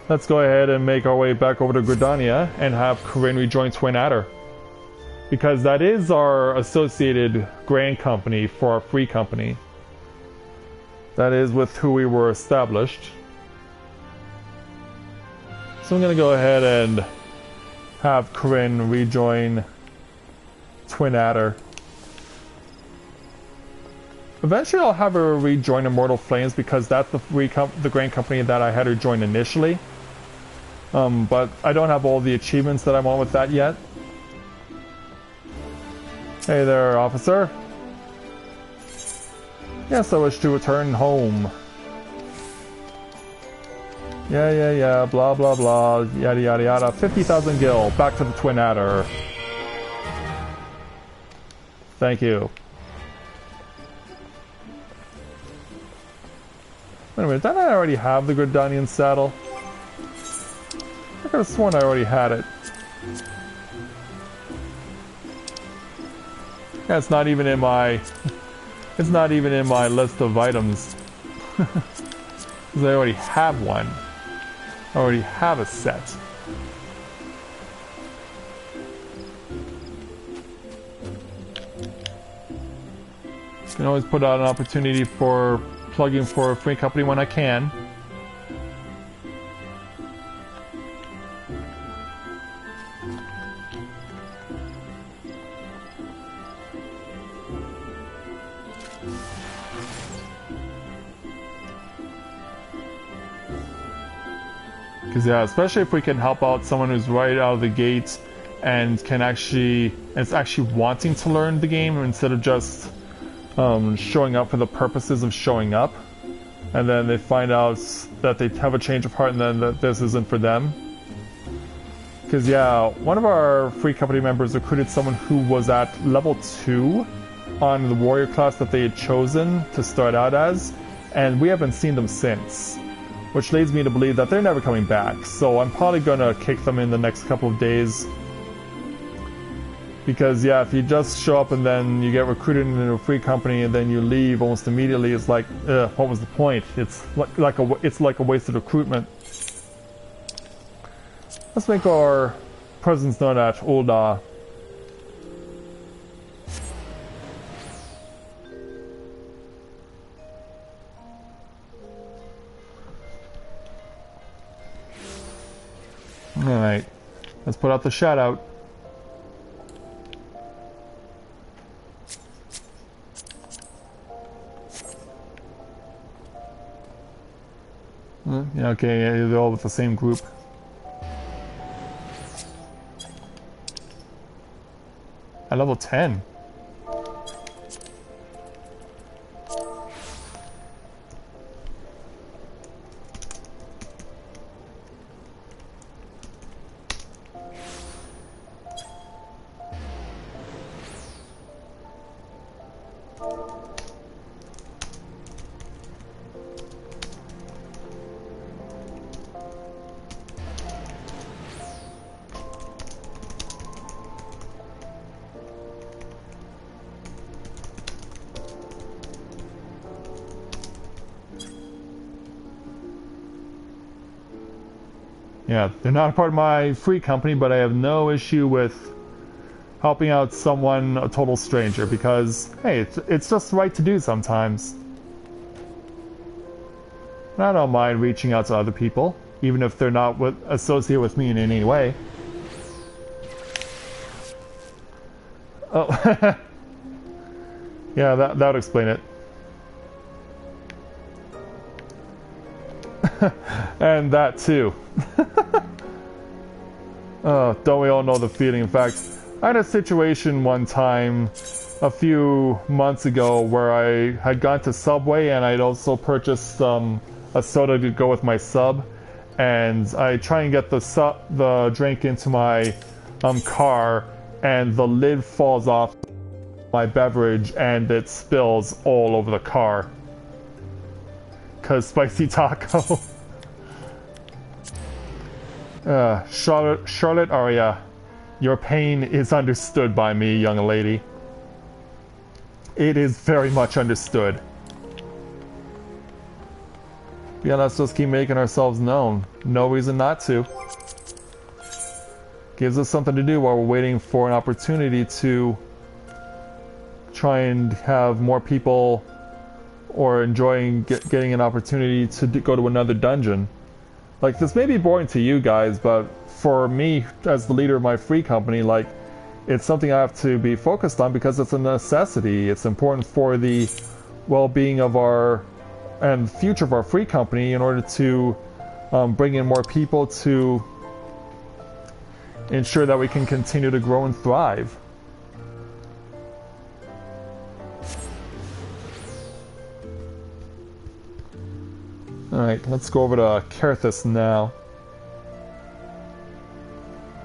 let's go ahead and make our way back over to Gridania and have Corinne rejoin Twin Adder. Because that is our associated grand company for our free company. That is with who we were established. So I'm going to go ahead and have Corinne rejoin Twin Adder. Eventually I'll have her rejoin Immortal Flames because that's the grand company that I had her join initially. But I don't have all the achievements that I want with that yet. Hey there, officer. Yes, I wish to return home. Yeah, blah blah blah, yada yada yada. 50,000 gil, back to the Twin Adder. Thank you. Wait a minute, didn't I already have the Gridanian saddle? I could have sworn I already had it. Yeah, it's not even in my... It's not even in my list of items. Because I already have one. I already have a set. You can always put out an opportunity for plugging for a free company when I can. Because yeah, especially if we can help out someone who's right out of the gate and is actually wanting to learn the game instead of just showing up for the purposes of showing up, and then they find out that they have a change of heart and then that this isn't for them. Because yeah, one of our free company members recruited someone who was at level 2 on the warrior class that they had chosen to start out as, and we haven't seen them since. Which leads me to believe that they're never coming back, so I'm probably gonna kick them in the next couple of days. Because yeah, if you just show up and then you get recruited into a free company and then you leave almost immediately, it's like, what was the point? It's like a wasted recruitment. Let's make our presence known at Ul'dah. Alright, let's put out the shout out. Yeah, okay, yeah, they're all with the same group. At level 10. Yeah, they're not a part of my free company, but I have no issue with helping out someone, a total stranger, because, hey, it's just right to do sometimes. And I don't mind reaching out to other people, even if they're not associated with me in any way. Oh, yeah, that would explain it. And that too. Oh, don't we all know the feeling? In fact, I had a situation one time a few months ago where I had gone to Subway and I'd also purchased a soda to go with my sub, and I try and get the drink into my car, and the lid falls off my beverage and it spills all over the car. 'Cause spicy taco. Charlotte Aria, your pain is understood by me, young lady. It is very much understood. Yeah, let's just keep making ourselves known. No reason not to. Gives us something to do while we're waiting for an opportunity to try and have more people, or enjoying getting an opportunity to go to another dungeon. Like, this may be boring to you guys, but for me, as the leader of my free company, like, it's something I have to be focused on because it's a necessity. It's important for the well-being of our and future of our free company in order to bring in more people to ensure that we can continue to grow and thrive. Alright, let's go over to Carthus now.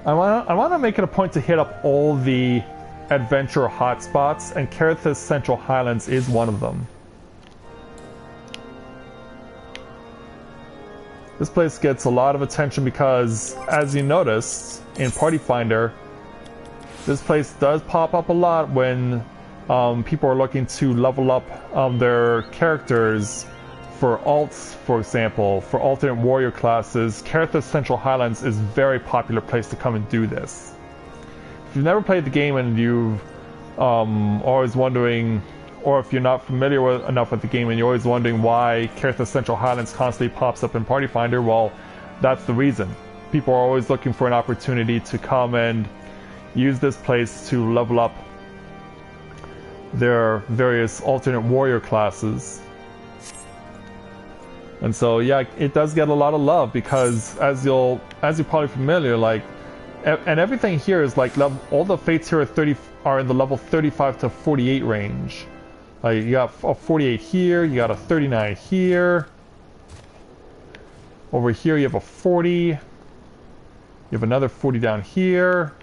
I want to make it a point to hit up all the adventure hotspots, and Carthus Central Highlands is one of them. This place gets a lot of attention because, as you noticed in Party Finder, this place does pop up a lot when people are looking to level up their characters. For alts, for example, for alternate warrior classes, Carthus Central Highlands is a very popular place to come and do this. If you've never played the game and you've always wondering, or if you're not familiar enough with the game and you're always wondering why Carthus Central Highlands constantly pops up in Party Finder, well, that's the reason. People are always looking for an opportunity to come and use this place to level up their various alternate warrior classes. And so, yeah, it does get a lot of love because, as you're probably familiar, like, and everything here is like all the fates here are in the level 35 to 48 range. Like, you got a 48 here, you got a 39 here. Over here you have a 40. You have another 40 down here.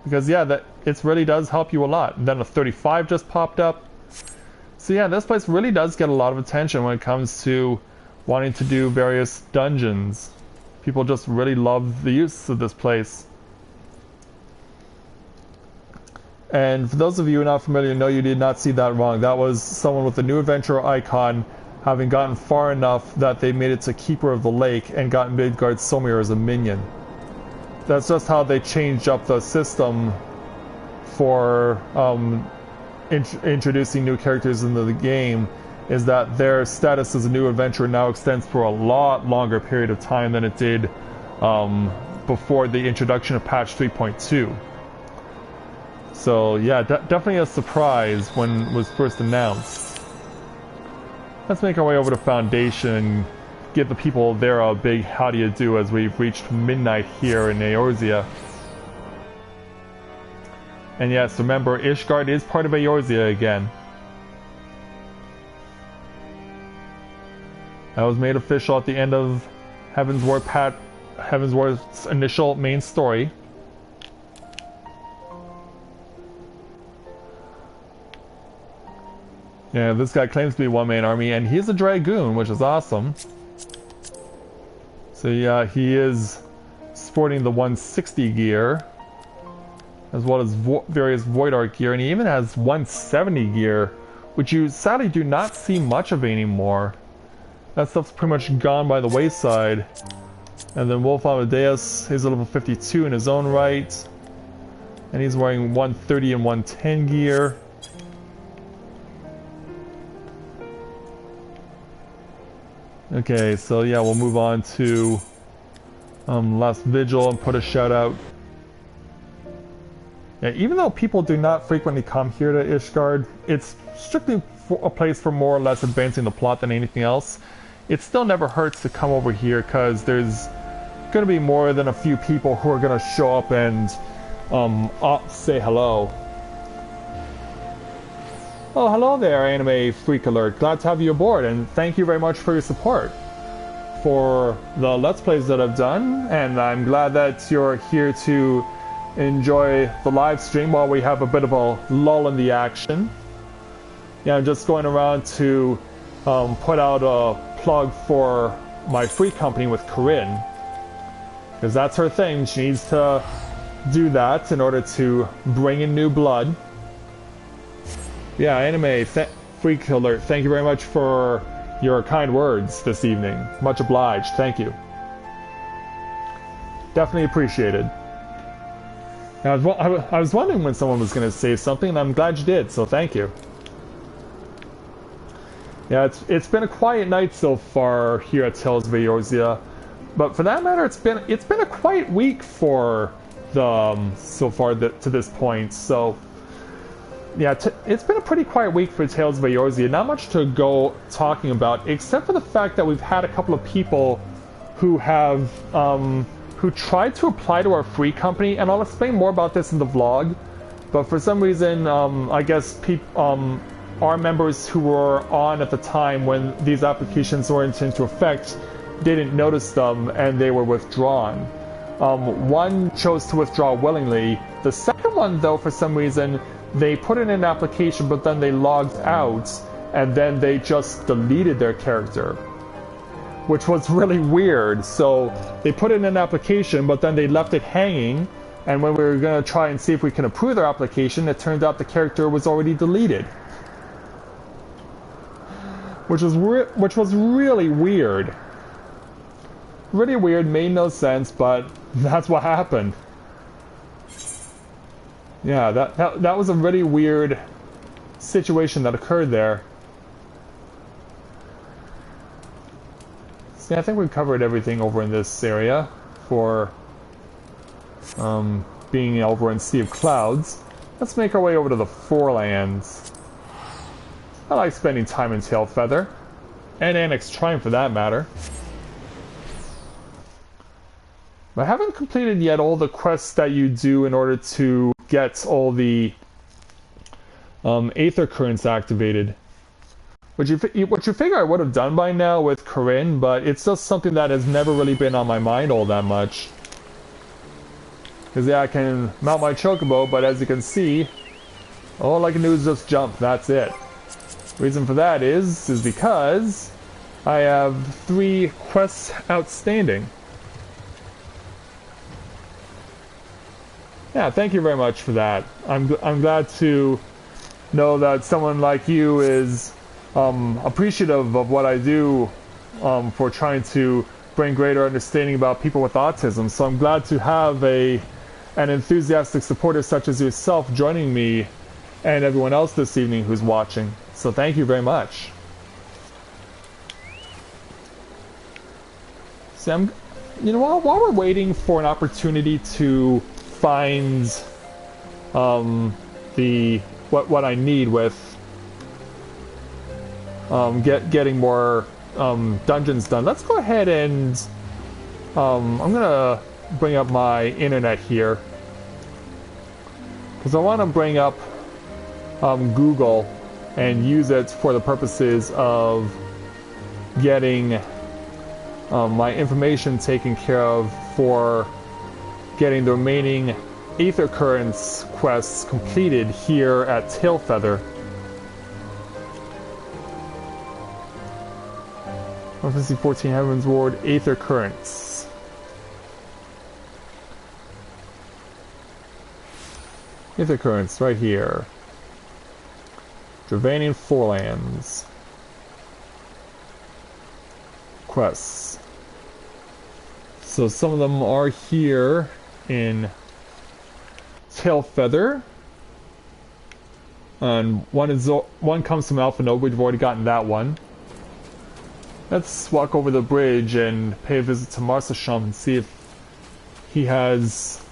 Because, yeah, it really does help you a lot. And then a 35 just popped up. So yeah, this place really does get a lot of attention when it comes to wanting to do various dungeons. People just really love the use of this place. And for those of you who are not familiar, no, you did not see that wrong. That was someone with a new adventurer icon having gotten far enough that they made it to Keeper of the Lake and got Midgard Somir as a minion. That's just how they changed up the system for introducing new characters into the game, is that their status as a new adventurer now extends for a lot longer period of time than it did before the introduction of patch 3.2. So yeah, definitely a surprise when it was first announced. Let's make our way over to Foundation and give the people there a big how do you do as we've reached midnight here in Eorzea. And yes, remember, Ishgard is part of Eorzea again. That was made official at the end of Heavensward's initial main story. Yeah, this guy claims to be one-man army, and he's a Dragoon, which is awesome. So yeah, he is sporting the 160 gear, as well as various Void Art gear, and he even has 170 gear, which you sadly do not see much of anymore. That stuff's pretty much gone by the wayside. And then Wolf Amadeus, he's a level 52 in his own right. And he's wearing 130 and 110 gear. Okay, so yeah, we'll move on to Last Vigil and put a shout out. Yeah, even though people do not frequently come here to Ishgard, it's strictly a place for more or less advancing the plot than anything else. It still never hurts to come over here because there's going to be more than a few people who are going to show up and say hello. Oh, hello there, Anime Freak Alert. Glad to have you aboard, and thank you very much for your support for the Let's Plays that I've done, and I'm glad that you're here to enjoy the live stream while we have a bit of a lull in the action. Yeah, I'm just going around to put out a plug for my free company with Corinne, because that's her thing. She needs to do that in order to bring in new blood. Yeah, Anime Freak Alert, thank you very much for your kind words this evening. Much obliged, thank you. Definitely appreciated. I was wondering when someone was going to say something, and I'm glad you did, so thank you. Yeah, it's been a quiet night so far here at Tales of Eorzea, but for that matter, it's been a quiet week for the so far to this point. So yeah, it's been a pretty quiet week for Tales of Eorzea. Not much to go talking about, except for the fact that we've had a couple of people who have who tried to apply to our free company, and I'll explain more about this in the vlog. But for some reason, I guess our members who were on at the time when these applications went into effect didn't notice them, and they were withdrawn. One chose to withdraw willingly. The second one, though, for some reason, they put in an application, but then they logged out, and then they just deleted their character, which was really weird. So they put in an application, but then they left it hanging, and when we were going to try and see if we can approve their application, it turned out the character was already deleted, which was really weird. Really weird, made no sense, but that's what happened. Yeah, that was a really weird situation that occurred there. See, I think we've covered everything over in this area for being over in Sea of Clouds. Let's make our way over to the Forelands. I like spending time in Tailfeather, and Annex Triumph for that matter. I haven't completed yet all the quests that you do in order to get all the Aether Currents activated. Which you figure I would have done by now with Corinne, but it's just something that has never really been on my mind all that much. Because yeah, I can mount my Chocobo, but as you can see, all I can do is just jump, that's it. Reason for that is because I have 3 quests outstanding. Yeah, thank you very much for that. I'm glad to know that someone like you is appreciative of what I do for trying to bring greater understanding about people with autism. So I'm glad to have an enthusiastic supporter such as yourself joining me and everyone else this evening who's watching. So thank you very much. See, you know, while we're waiting for an opportunity to find what I need with getting more dungeons done, let's go ahead and I'm gonna bring up my internet here because I want to bring up Google and use it for the purposes of getting my information taken care of for getting the remaining Aether Currents quests completed here at Tailfeather. Fantasy 14 Heavensward Aether Currents. Aether Currents right here. Dravanian Forelands. Quests. So some of them are here in Tailfeather. And one comes from Alpha Nova. We've already gotten that one. Let's walk over the bridge and pay a visit to Marsasham and see if he has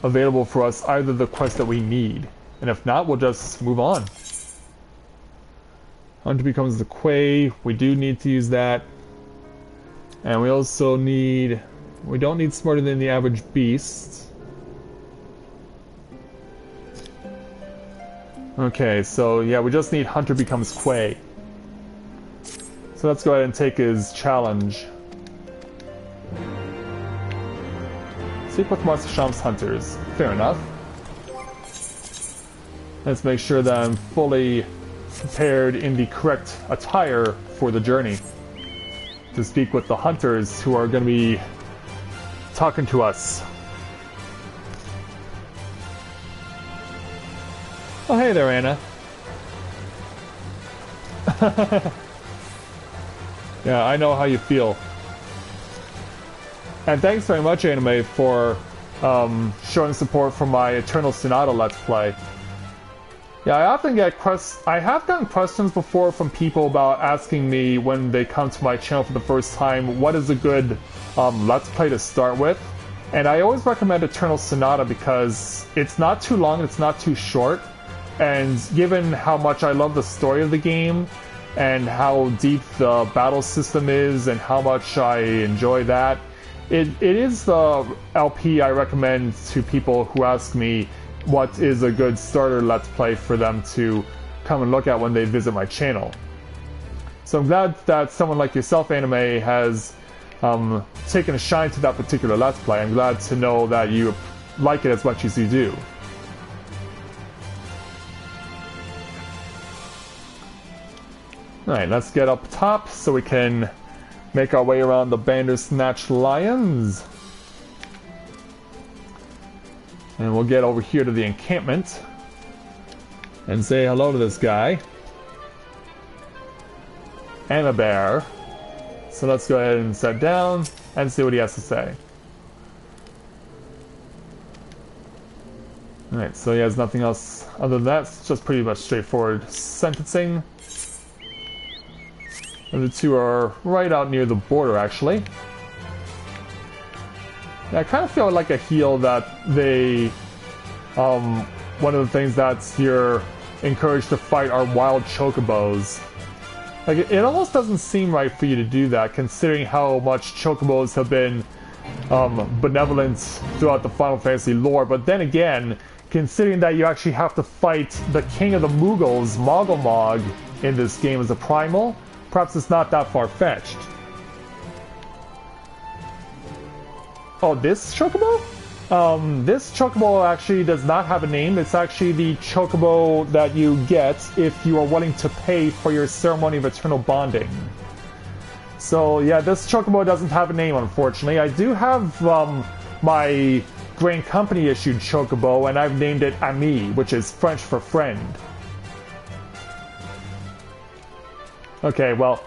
available for us either the quest that we need. And if not, we'll just move on. Hunter becomes the Quay. We do need to use that. And we also need... We don't need smarter than the average beast. Okay, so yeah, we just need Hunter becomes Quay. So let's go ahead and take his challenge. Sleep with Marsasham's hunters. Fair enough. Let's make sure that I'm fully prepared in the correct attire for the journey. To speak with the hunters who are going to be talking to us. Oh, hey there, Anna. Yeah, I know how you feel. And thanks very much, Anime, for showing support for my Eternal Sonata Let's Play. Yeah, I often get I have gotten questions before from people about asking me when they come to my channel for the first time, what is a good Let's Play to start with? And I always recommend Eternal Sonata because it's not too long, it's not too short. And given how much I love the story of the game, and how deep the battle system is, and how much I enjoy that, it is the LP I recommend to people who ask me what is a good starter Let's Play for them to come and look at when they visit my channel. So I'm glad that someone like yourself, Anime, has taken a shine to that particular Let's Play. I'm glad to know that you like it as much as you do. Alright, let's get up top so we can make our way around the Bandersnatch Lions. And we'll get over here to the encampment and say hello to this guy. And a bear. So let's go ahead and sit down and see what he has to say. Alright, so he has nothing else other than that. It's just pretty much straightforward sentencing. And the two are right out near the border, actually. Yeah, I kind of feel like a heel that they... one of the things that you're encouraged to fight are wild chocobos. Like, it almost doesn't seem right for you to do that, considering how much chocobos have been benevolent throughout the Final Fantasy lore. But then again, considering that you actually have to fight the king of the Mughals, Mogomog, in this game as a primal, perhaps it's not that far-fetched. Oh, this chocobo? This chocobo actually does not have a name. It's actually the chocobo that you get if you are willing to pay for your Ceremony of Eternal Bonding. So yeah, this chocobo doesn't have a name, unfortunately. I do have my Grain Company issued chocobo, and I've named it Ami, which is French for friend. Okay, well,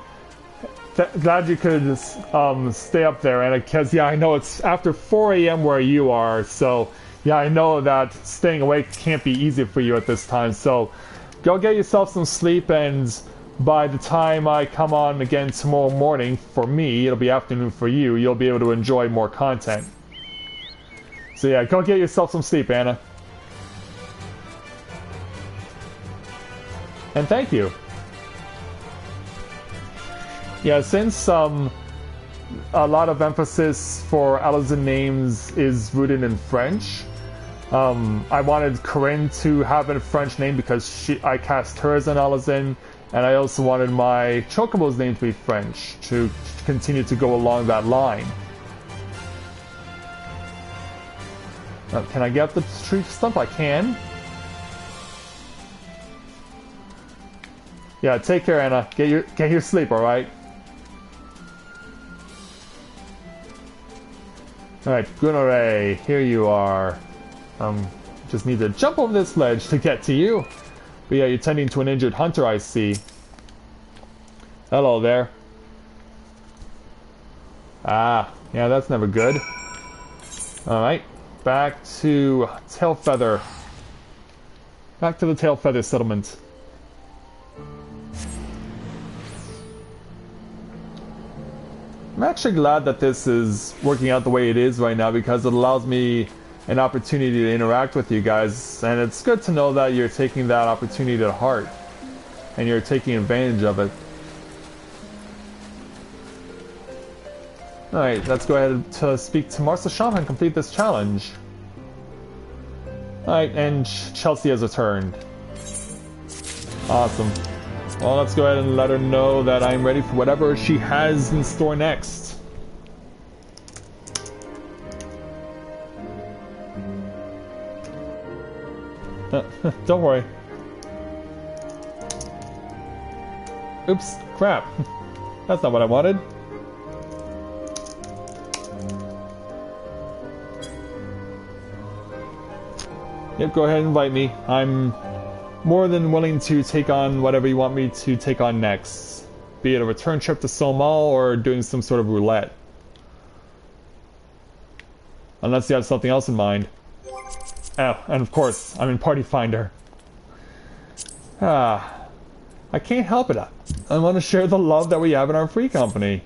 glad you could stay up there, Anna, because yeah, I know it's after 4 a.m. where you are, so yeah, I know that staying awake can't be easy for you at this time, so go get yourself some sleep, and by the time I come on again tomorrow morning, for me, it'll be afternoon for you, you'll be able to enjoy more content. So yeah, go get yourself some sleep, Anna. And thank you. Yeah, since a lot of emphasis for Alizen names is rooted in French, I wanted Corinne to have a French name because I cast her as an Alizen, and I also wanted my Chocobo's name to be French to continue to go along that line. Can I get the tree stump? I can. Yeah, take care, Anna. Get your sleep, all right? Alright, Gunnaray, here you are. Just need to jump over this ledge to get to you. But yeah, you're tending to an injured hunter, I see. Hello there. Ah, yeah, that's never good. Alright, back to Tailfeather. Back to the Tailfeather settlement. I'm actually glad that this is working out the way it is right now because it allows me an opportunity to interact with you guys, and it's good to know that you're taking that opportunity to heart and you're taking advantage of it. Alright, let's go ahead to speak to Marcel Shaman and complete this challenge. Alright, and Chelsea has returned. Awesome. Well, let's go ahead and let her know that I'm ready for whatever she has in store next. Don't worry. Oops, crap. That's not what I wanted. Yep, go ahead and invite me. I'm more than willing to take on whatever you want me to take on next. Be it a return trip to Somal or doing some sort of roulette. Unless you have something else in mind. Oh, and of course, I'm in Party Finder. Ah, I can't help it. I want to share the love that we have in our free company.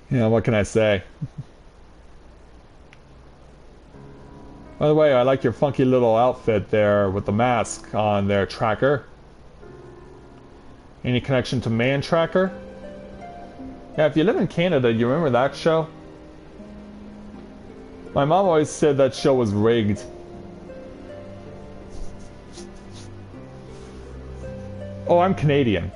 Yeah, what can I say? By the way, I like your funky little outfit there with the mask on there, Tracker. Any connection to Man Tracker? Yeah, if you live in Canada, you remember that show? My mom always said that show was rigged. Oh, I'm Canadian.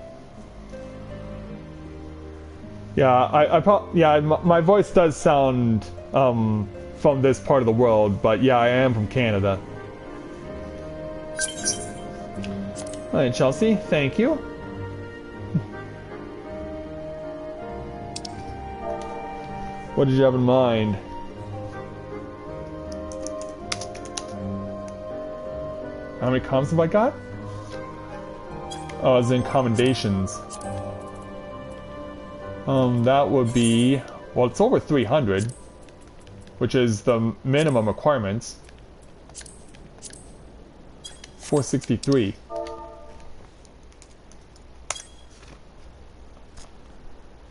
Yeah, my voice does sound from this part of the world, but yeah, I am from Canada. Alright, Chelsea, thank you. What did you have in mind? How many comms have I got? Oh, as in commendations. That would be... Well, it's over 300. Which is the minimum requirement. 463.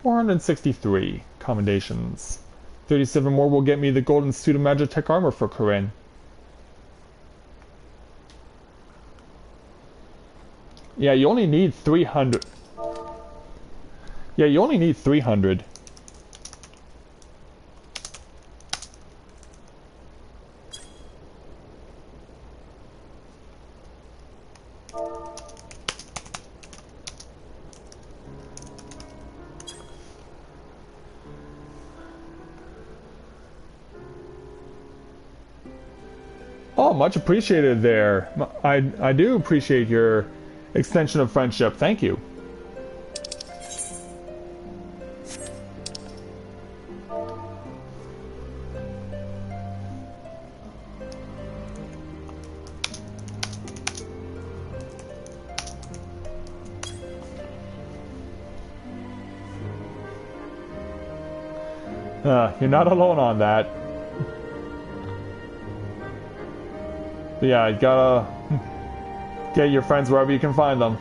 $463 commendations. 37 more will get me the golden suit of Magitech armor for Corinne. Yeah, you only need 300. Yeah, you only need 300. Oh, much appreciated there. I do appreciate your extension of friendship. Thank you. You're not alone on that. But yeah, you gotta get your friends wherever you can find them.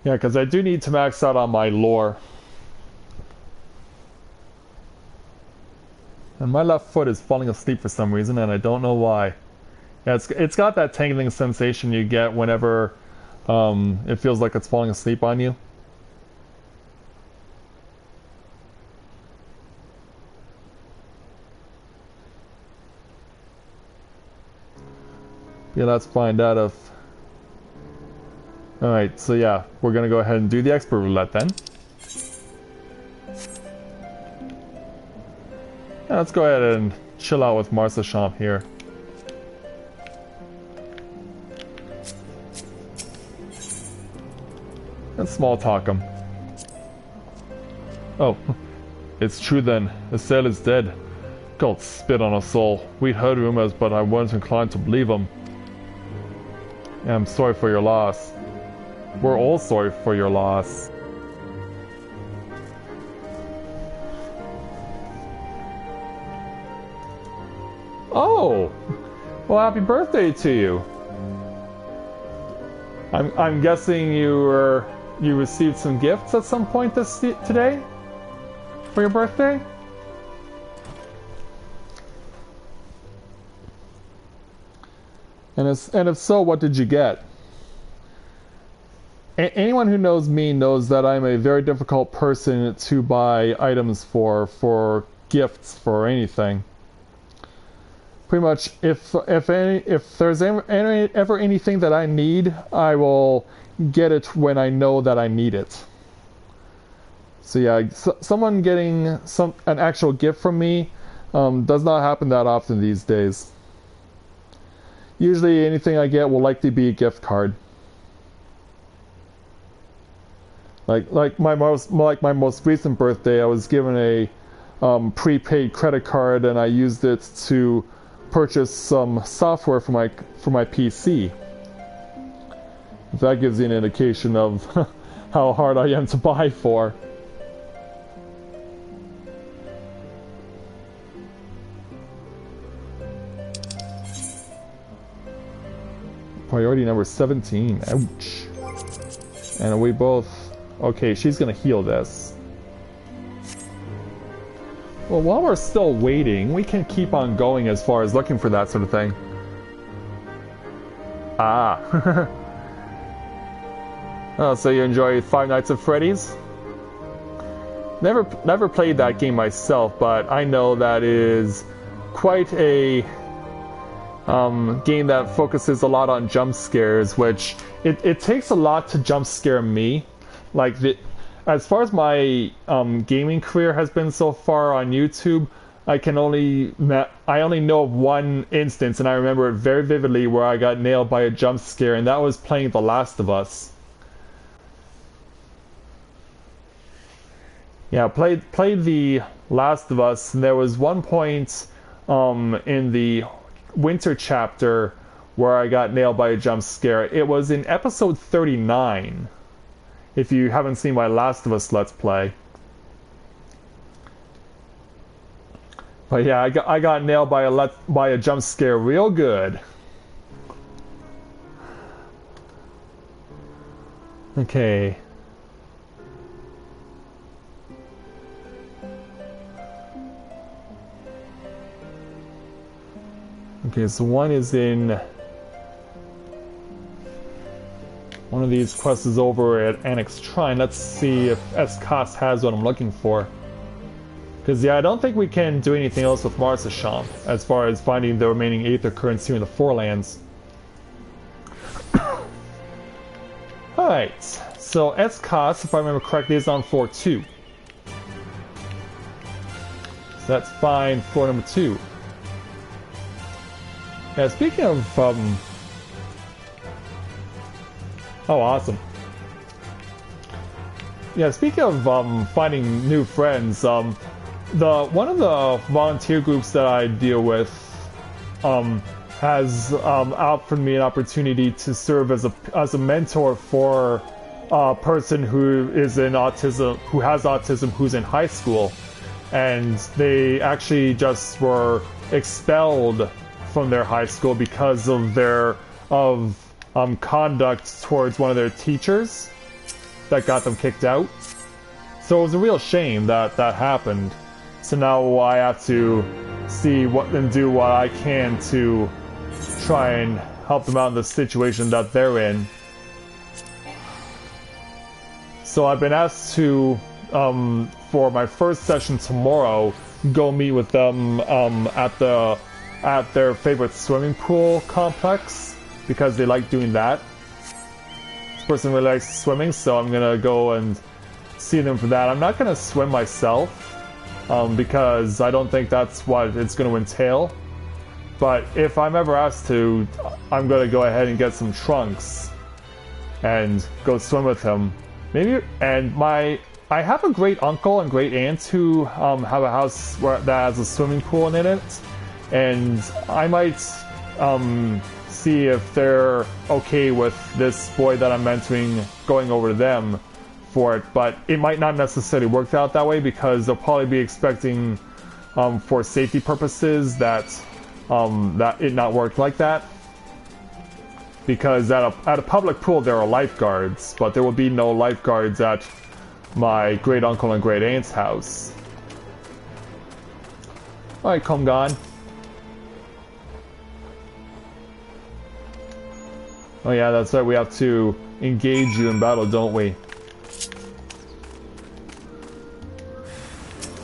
Yeah, because I do need to max out on my lore. And my left foot is falling asleep for some reason, and I don't know why. Yeah, it's got that tingling sensation you get whenever it feels like it's falling asleep on you. Yeah, let's find out if... Alright, so yeah, we're gonna go ahead and do the expert roulette then. Yeah, let's go ahead and chill out with Martha Champ here. And small talk him. Oh, it's true then. The sailor is dead. God spit on a soul. We'd heard rumors, but I wasn't inclined to believe them. Yeah, I'm sorry for your loss. We're all sorry for your loss. Oh! Well, happy birthday to you. I'm guessing you received some gifts at some point today for your birthday? And if so, what did you get? Anyone who knows me knows that I'm a very difficult person to buy items for gifts, for anything. Pretty much, if there's ever anything that I need, I will get it when I know that I need it. So yeah, someone getting an actual gift from me does not happen that often these days. Usually anything I get will likely be a gift card. Like my most recent birthday, I was given a prepaid credit card, and I used it to purchase some software for my PC. If that gives you an indication of how hard I am to buy for. Priority number 17. Ouch. And we both... Okay, she's gonna heal this. Well, while we're still waiting, we can keep on going as far as looking for that sort of thing. Ah. Oh, so you enjoy Five Nights at Freddy's? Never played that game myself, but I know that is quite a game that focuses a lot on jump scares, which it takes a lot to jump scare me. Like, as far as my gaming career has been so far on YouTube, I only know of one instance, and I remember it very vividly, where I got nailed by a jump scare, and that was playing The Last of Us. Yeah, played The Last of Us, and there was one point in the winter chapter where I got nailed by a jump scare. It was in episode 39. If you haven't seen my Last of Us Let's Play. But yeah, I got nailed by a jump scare real good. Okay. Okay, so one is in... One of these quests is over at Annex Shrine. Let's see if XIV has what I'm looking for. Because, yeah, I don't think we can do anything else with Martha Champ as far as finding the remaining Aether currents here in the Forelands. Alright, so XIV, if I remember correctly, is on floor 2. So that's fine, floor number 2. Yeah, speaking of, oh, awesome. Yeah, speaking of finding new friends, one of the volunteer groups that I deal with has offered me an opportunity to serve as a mentor for a person who has autism, who's in high school, and they actually just were expelled from their high school because of their conduct towards one of their teachers that got them kicked out. So it was a real shame that that happened. So now I have to see do what I can to try and help them out in the situation that they're in. So I've been asked to, for my first session tomorrow, go meet with them at their favorite swimming pool complex because they like doing that. This person really likes swimming, so I'm gonna go and see them for that. I'm not gonna swim myself, because I don't think that's what it's gonna entail. But if I'm ever asked to, I'm gonna go ahead and get some trunks and go swim with him. Maybe, and I have a great uncle and great aunt who have a house that has a swimming pool in it, and I might see if they're okay with this boy that I'm mentoring going over to them for it. But it might not necessarily work out that way, because they'll probably be expecting for safety purposes that it not work like that. Because at a public pool there are lifeguards, but there will be no lifeguards at my great uncle and great aunt's house. Alright, come gone. Oh yeah, that's right, we have to engage you in battle, don't we?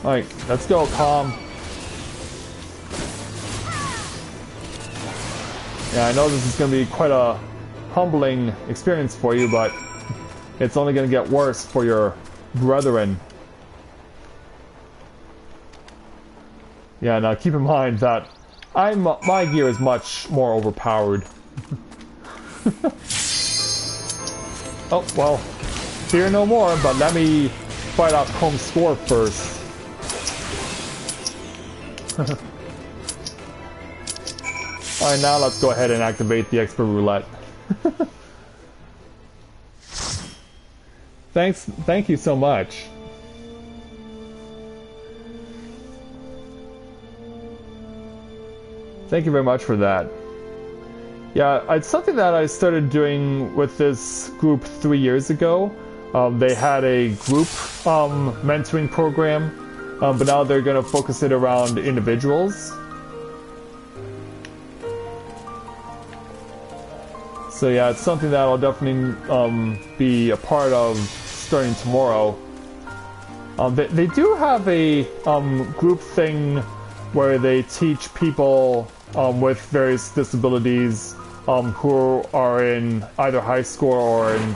Alright, let's go, Calm. Yeah, I know this is going to be quite a humbling experience for you, but it's only going to get worse for your brethren. Yeah, now keep in mind that my gear is much more overpowered. Oh, well, fear no more, but let me fight out Comb's score first. Alright, now let's go ahead and activate the expert roulette. Thank you so much. Thank you very much for that. Yeah, it's something that I started doing with this group 3 years ago. They had a group mentoring program, but now they're going to focus it around individuals. So yeah, it's something that I'll definitely be a part of starting tomorrow. They do have a group thing where they teach people with various disabilities who are in either high school or in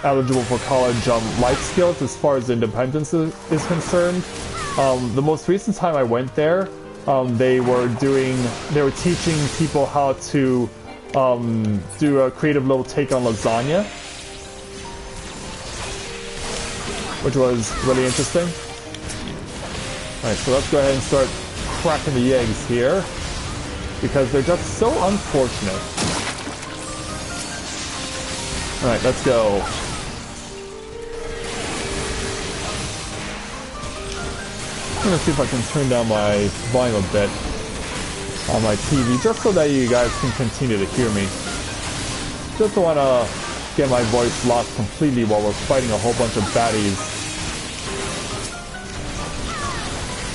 eligible for college life skills as far as independence is concerned. The most recent time I went there, they were teaching people how to do a creative little take on lasagna, which was really interesting. Alright, so let's go ahead and start cracking the eggs here, because they're just so unfortunate. Alright, let's go. I'm gonna see if I can turn down my volume a bit on my TV, just so that you guys can continue to hear me. Just don't want to get my voice lost completely while we're fighting a whole bunch of baddies.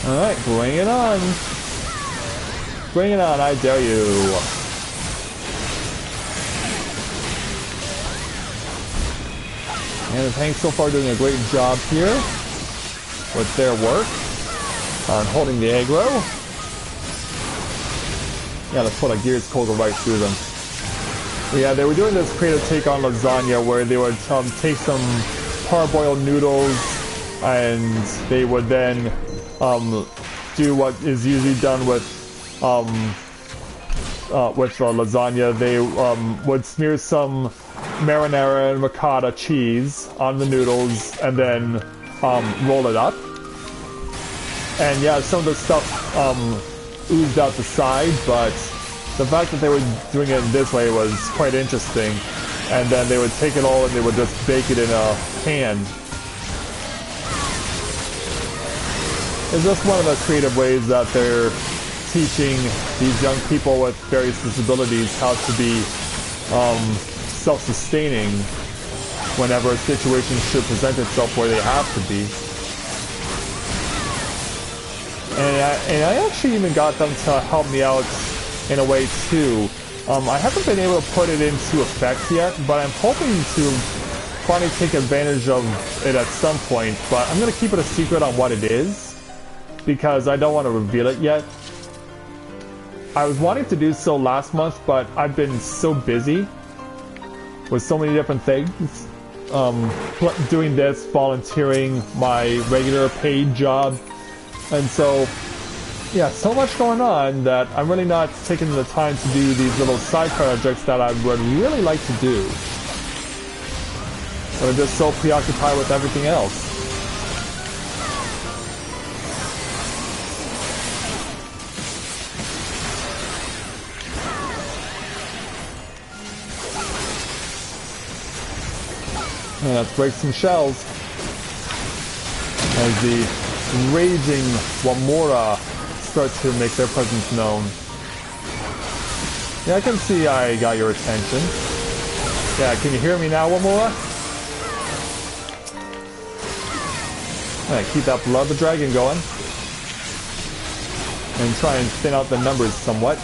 Alright, bring it on. Bring it on, I dare you. And the tanks so far doing a great job here with their work on holding the aggro. Yeah, let's put a gears go right through them. But yeah, they were doing this creative take on lasagna where they would take some parboiled noodles and they would then do what is usually done with lasagna. They would smear some marinara and ricotta cheese on the noodles and then roll it up. And yeah, some of the stuff oozed out the side, but the fact that they were doing it this way was quite interesting. And then they would take it all and they would just bake it in a pan. It's just one of the creative ways that they're teaching these young people with various disabilities how to be self-sustaining whenever a situation should present itself where they have to be. And I actually even got them to help me out in a way too. I haven't been able to put it into effect yet, but I'm hoping to finally take advantage of it at some point. But I'm going to keep it a secret on what it is, because I don't want to reveal it yet. I was wanting to do so last month, but I've been so busy with so many different things. Doing this, volunteering, my regular paid job. And so, yeah, so much going on that I'm really not taking the time to do these little side projects that I would really like to do. But I'm just so preoccupied with everything else. And let's break some shells as the raging Novaura start to make their presence known. Yeah, I can see I got your attention. Yeah, can you hear me now, Novaura? Alright, keep that blood the dragon going. And try and thin out the numbers somewhat.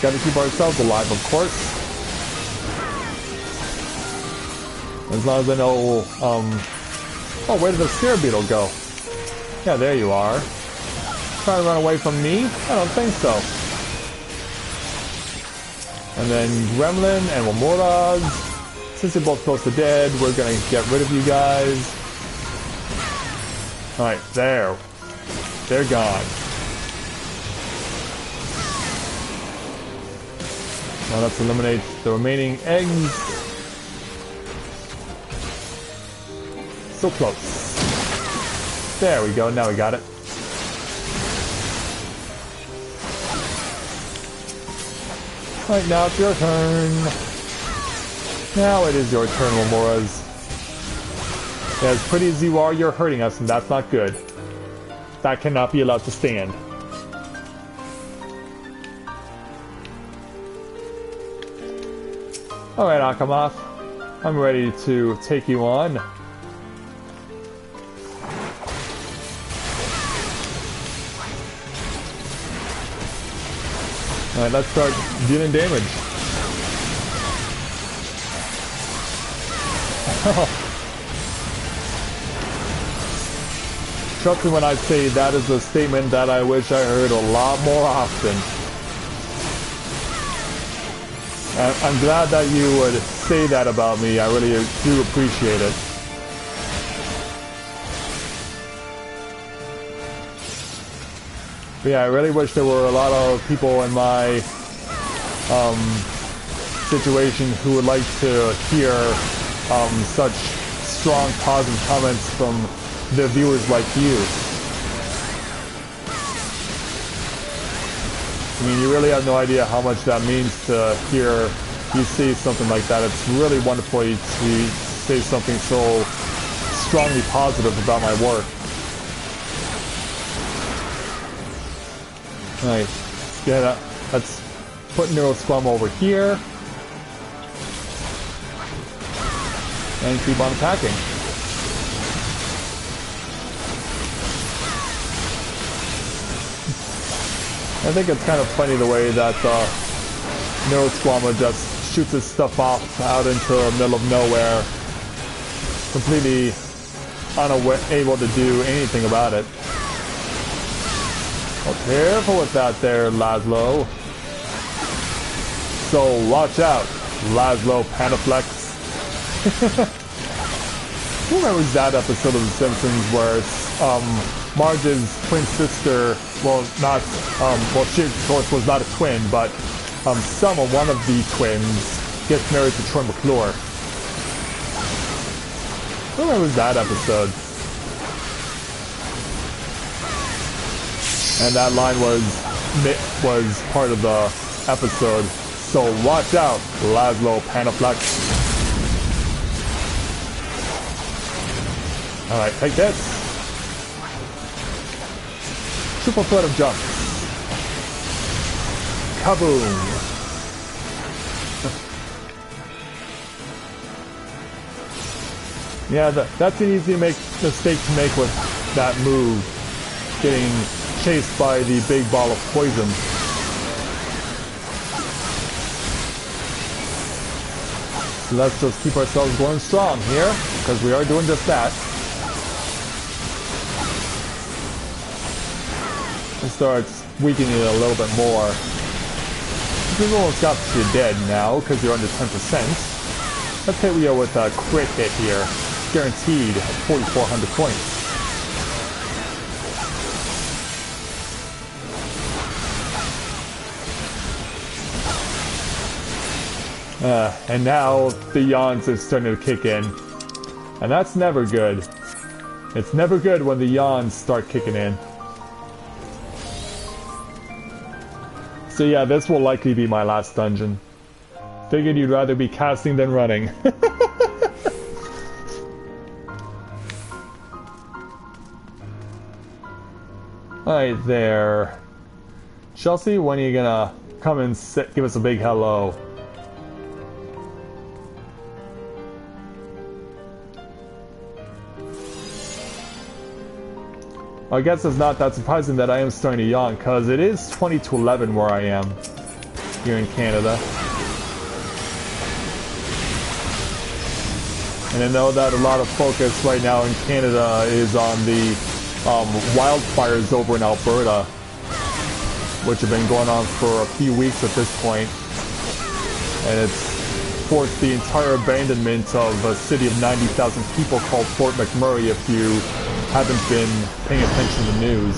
Gotta keep ourselves alive, of course. As long as I know, oh, where did the spear beetle go? Yeah, there you are. Trying to run away from me? I don't think so. And then Gremlin and Novaura's. Since you're both close to dead, we're gonna get rid of you guys. Alright, there. They're gone. Now let's eliminate the remaining eggs. So close. There we go, now we got it. Right, now it's your turn. Now it is your turn, Novaura's. As pretty as you are, you're hurting us, and that's not good. That cannot be allowed to stand. Alright, Akamoth. I'm ready to take you on. Alright, let's start dealing damage. Trust me when I say that is a statement that I wish I heard a lot more often. I'm glad that you would say that about me. I really do appreciate it. But yeah, I really wish there were a lot of people in my situation who would like to hear such strong positive comments from the viewers like you. I mean, you really have no idea how much that means to hear you say something like that. It's really wonderful to say something so strongly positive about my work. Alright, yeah, let's put Neurosquam over here. And keep on attacking. I think it's kind of funny the way that Neurosquama just shoots his stuff off out into the middle of nowhere, completely unable to do anything about it. Oh, careful with that there, Laszlo. So watch out, Laszlo Panaflex. Who remembers that episode of The Simpsons where Marge's twin sister, well, not, well, she of course was not a twin, but someone, one of the twins, gets married to Troy McClure. Who remembers that episode? And that line was part of the episode. So watch out, Laszlo Panaflex. Alright, take this. Triple threat of jump. Kaboom! Yeah, that's an easy mistake to make with that move. Getting chased by the big ball of poison. So let's just keep ourselves going strong here, because we are doing just that. and starts weakening it a little bit more. We've almost got you dead now because you're under 10%. Let's hit Rio with a crit hit here. Guaranteed 4,400 points. And now the yawns are starting to kick in. And that's never good. It's never good when the yawns start kicking in. So yeah, this will likely be my last dungeon. Figured you'd rather be casting than running. Alright there. Chelsea, when are you gonna come and give us a big hello? I guess it's not that surprising that I am starting to yawn, because it is 20 to 11 where I am here in Canada. And I know that a lot of focus right now in Canada is on the wildfires over in Alberta, which have been going on for a few weeks at this point. And it's forced the entire abandonment of a city of 90,000 people called Fort McMurray, if you haven't been paying attention to the news.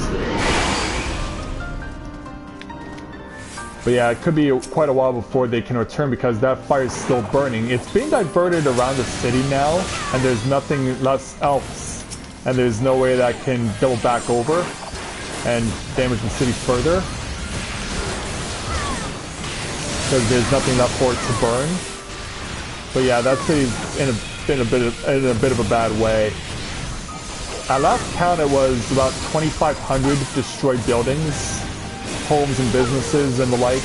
But yeah, it could be quite a while before they can return because that fire is still burning. It's being diverted around the city now, and there's nothing else, and there's no way that can double back over and damage the city further, because there's nothing left for it to burn. But yeah, that city's in a bit of a bad way. At last count, it was about 2,500 destroyed buildings, homes and businesses and the like.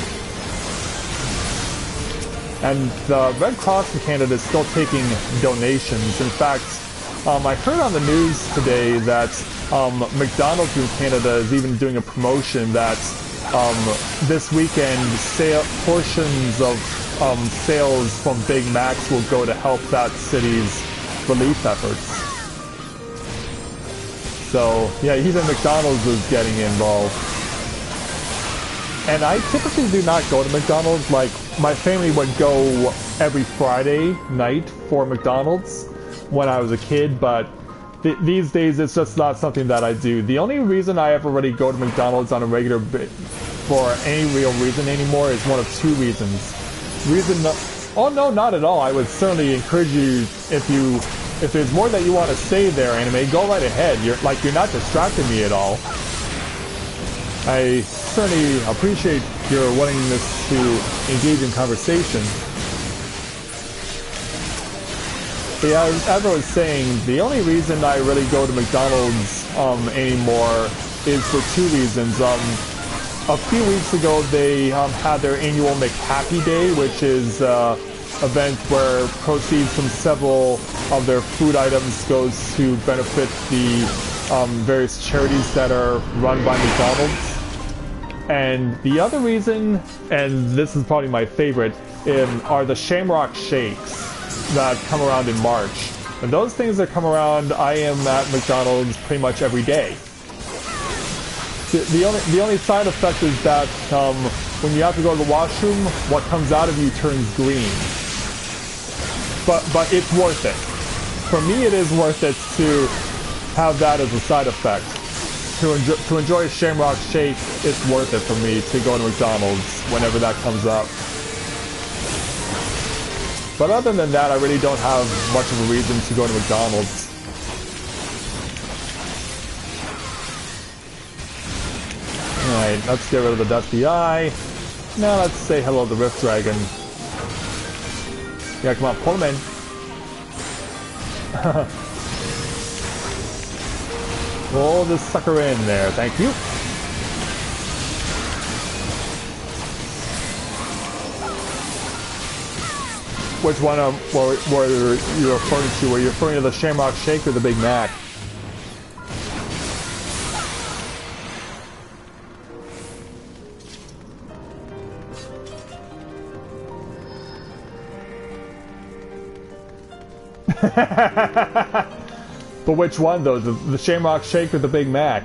And the Red Cross in Canada is still taking donations. In fact, I heard on the news today that McDonald's in Canada is even doing a promotion that this weekend portions of sales from Big Macs will go to help that city's relief efforts. So, yeah, even McDonald's is getting involved. And I typically do not go to McDonald's. Like, my family would go every Friday night for McDonald's when I was a kid, but these days it's just not something that I do. The only reason I ever really go to McDonald's on a regular for any real reason anymore is one of two reasons. Oh no, not at all. I would certainly encourage you, if there's more that you want to say there, Anime, go right ahead. You're not distracting me at all. I certainly appreciate your willingness to engage in conversation. But yeah, as I was saying, the only reason I really go to McDonald's anymore is for two reasons. A few weeks ago, they had their annual McHappy Day, which is event where proceeds from several of their food items goes to benefit the various charities that are run by McDonald's. And the other reason, and this is probably my favorite, are the Shamrock Shakes that come around in March. And those things that come around, I am at McDonald's pretty much every day. The only side effect is that when you have to go to the washroom, what comes out of you turns green. But it's worth it. For me, it is worth it to have that as a side effect. To enjoy a Shamrock Shake, it's worth it for me to go to McDonald's whenever that comes up. But other than that, I really don't have much of a reason to go to McDonald's. Alright, let's get rid of the Dusty Eye. Now let's say hello to the Rift Dragon. Yeah, come on, pull him in. Roll this sucker in there, thank you. Which one were you referring to? Were you referring to the Shamrock Shake or the Big Mac? But which one though? The Shamrock Shake or the Big Mac?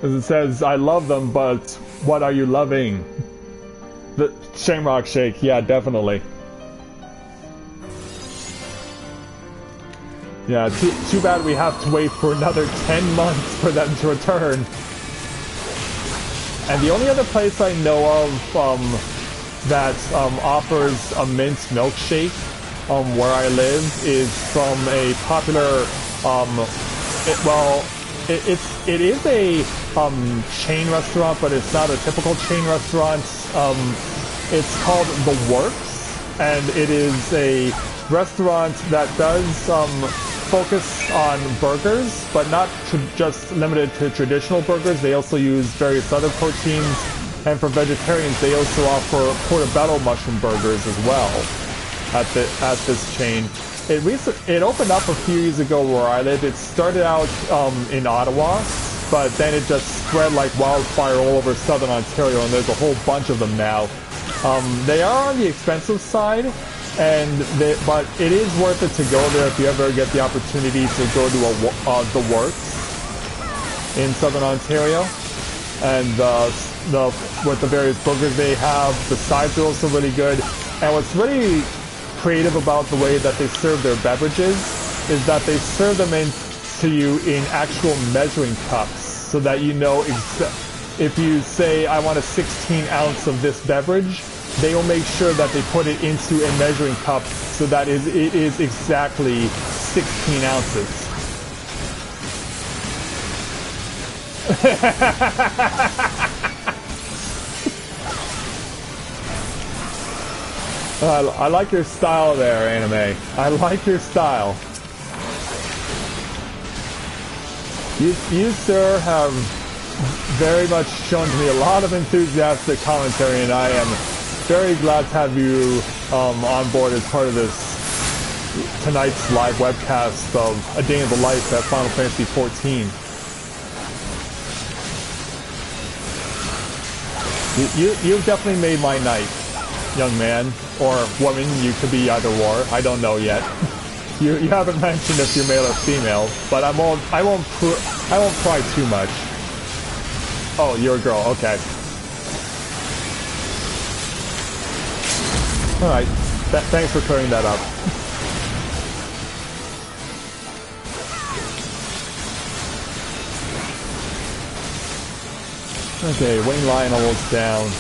As it says, I love them, but what are you loving? The Shamrock Shake, yeah, definitely. Yeah, too bad we have to wait for another 10 months for them to return. And the only other place I know of that offers a mint milkshake where I live is from a popular it is a chain restaurant, but it's not a typical chain restaurant. It's called The Works, and it is a restaurant that does focus on burgers, but not just limited to traditional burgers. They also use various other proteins, and for vegetarians, they also offer portobello mushroom burgers as well at this chain. It opened up a few years ago where I live. It started out in Ottawa, but then it just spread like wildfire all over southern Ontario, and there's a whole bunch of them now. They are on the expensive side, but it is worth it to go there if you ever get the opportunity to go to The Works in southern Ontario. And with the various burgers they have, the sides are also really good. And what's really creative about the way that they serve their beverages is that they serve them to you in actual measuring cups, so that you know if you say, I want a 16 ounce of this beverage, they will make sure that they put it into a measuring cup so that it is exactly 16 ounces. I like your style there, Anime. I like your style. You, sir, have very much shown to me a lot of enthusiastic commentary, and I am very glad to have you on board as part of tonight's live webcast of A Day in the Life at Final Fantasy XIV. You've definitely made my night, young man, or woman. You could be either or. I don't know yet. You haven't mentioned if you're male or female, but I won't pry too much. Oh, you're a girl. Okay. All right. Thanks for clearing that up. Okay, Wayne Lion almost down.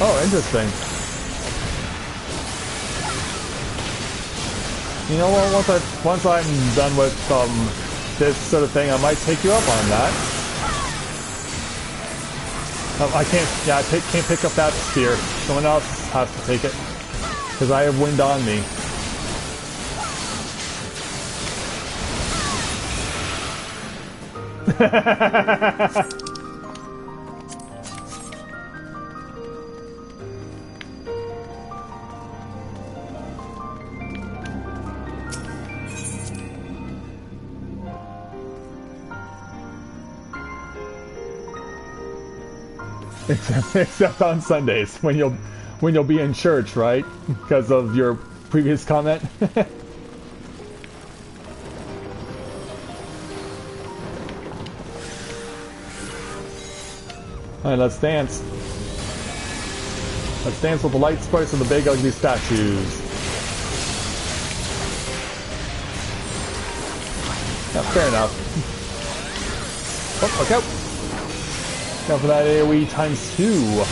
Oh, interesting. You know what? Once I'm done with this sort of thing, I might take you up on that. I can't. Yeah, I can't pick up that spear. Someone else has to take it because I have wind on me. Except on Sundays when you'll be in church, right? Because of your previous comment. Alright, let's dance. Let's dance with the light sprites and the big ugly statues. Yeah, fair enough. Oh, look out! Now for that AoE ×2.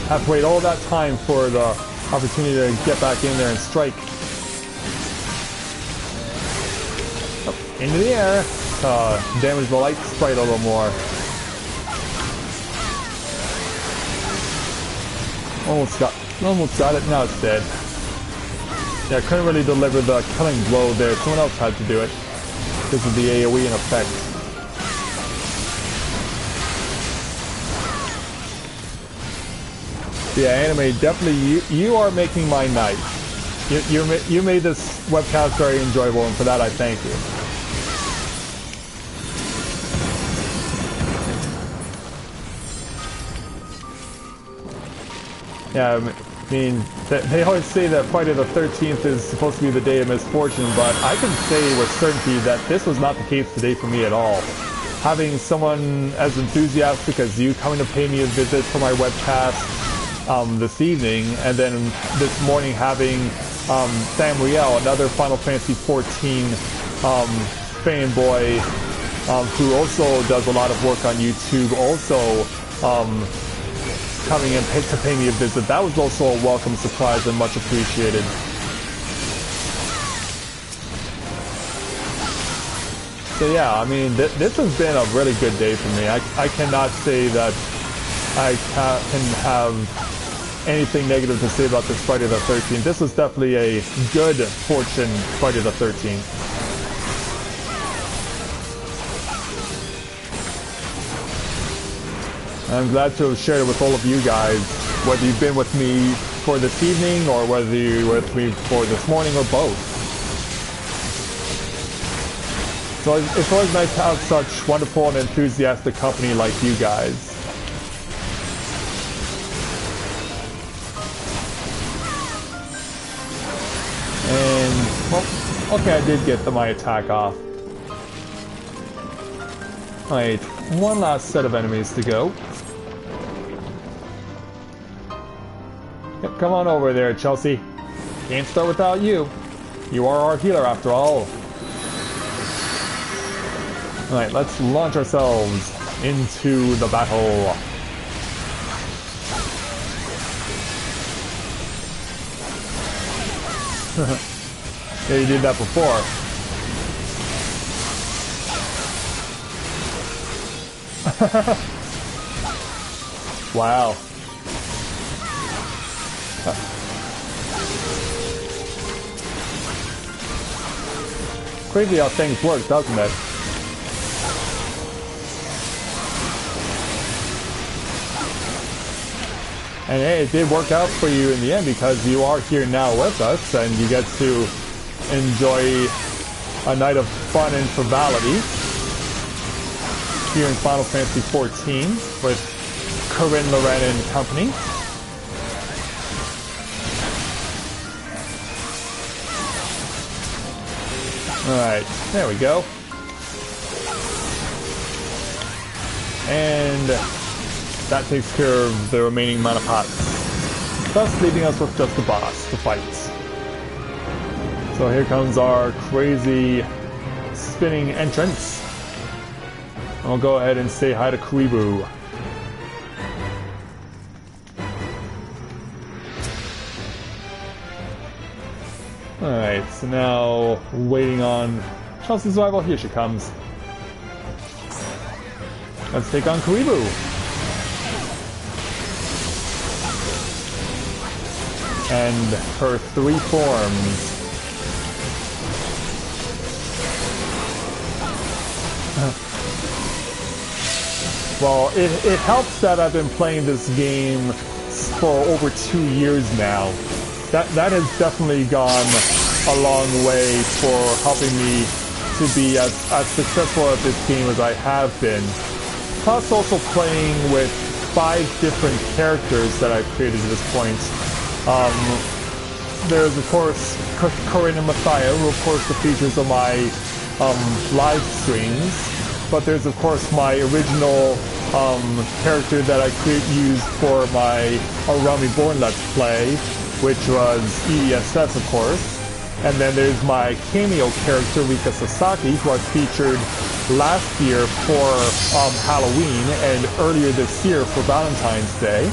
Have to wait all that time for the opportunity to get back in there and strike. Up into the air. Damage the light sprite a little more. Almost got it. Now it's dead. Yeah, I couldn't really deliver the killing blow there. Someone else had to do it because of the AoE in effect. Yeah, Anime, definitely you are making my night. You made this webcast very enjoyable, and for that I thank you. Yeah, I mean, they always say that Friday the 13th is supposed to be the day of misfortune, but I can say with certainty that this was not the case today for me at all. Having someone as enthusiastic as you coming to pay me a visit for my webcast this evening, and then this morning having Sam Riel, another Final Fantasy XIV fanboy who also does a lot of work on YouTube, also coming in to pay me a visit. That was also a welcome surprise and much appreciated. So yeah, I mean, this has been a really good day for me. I cannot say that I can have anything negative to say about this Friday the 13th. This was definitely a good fortune Friday the 13th. I'm glad to have shared it with all of you guys, whether you've been with me for this evening or whether you're with me for this morning or both. So it's always nice to have such wonderful and enthusiastic company like you guys. And, well, okay, I did get my attack off. Alright, one last set of enemies to go. Yep, come on over there, Chelsea. Can't start without you. You are our healer after all. Alright, let's launch ourselves into the battle. Yeah, you did that before. Wow. Crazy how things work, doesn't it? And hey, it did work out for you in the end because you are here now with us and you get to enjoy a night of fun and frivolity here in Final Fantasy XIV with Corinne, Lorena, and company. Alright, there we go. And that takes care of the remaining mana pots, thus leaving us with just the boss to fight. So here comes our crazy spinning entrance. I'll go ahead and say hi to Kuribu. Alright, so now waiting on Chelsea's rival. Here she comes. Let's take on Kuribu. And her three forms. Well, it helps that I've been playing this game for over 2 years now. That has definitely gone a long way for helping me to be as successful at this game as I have been. Plus also playing with 5 different characters that I've created at this point. There's of course Corinne and Messiah, who of course the features of my live streams. But there's of course my original character that I used for my Around Reborn Let's Play, which was ESS of course. And then there's my cameo character, Rika Sasaki, who I featured last year for Halloween and earlier this year for Valentine's Day.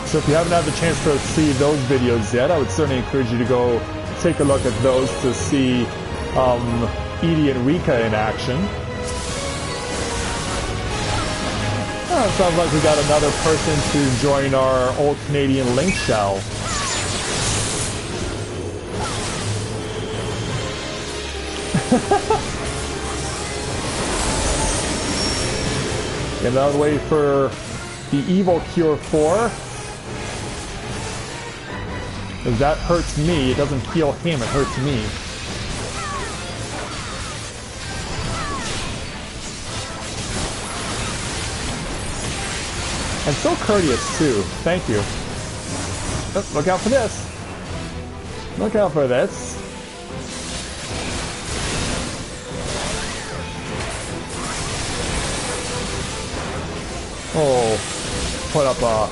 So if you haven't had the chance to see those videos yet, I would certainly encourage you to go take a look at those to see Edie and Rika in action. Oh, it sounds like we got another person to join our old Canadian Link shell. Get out of the way for the Evil Cure 4. Because that hurts me. It doesn't heal him, it hurts me. And so courteous too. Thank you. Oh, look out for this. Look out for this. Oh, put up a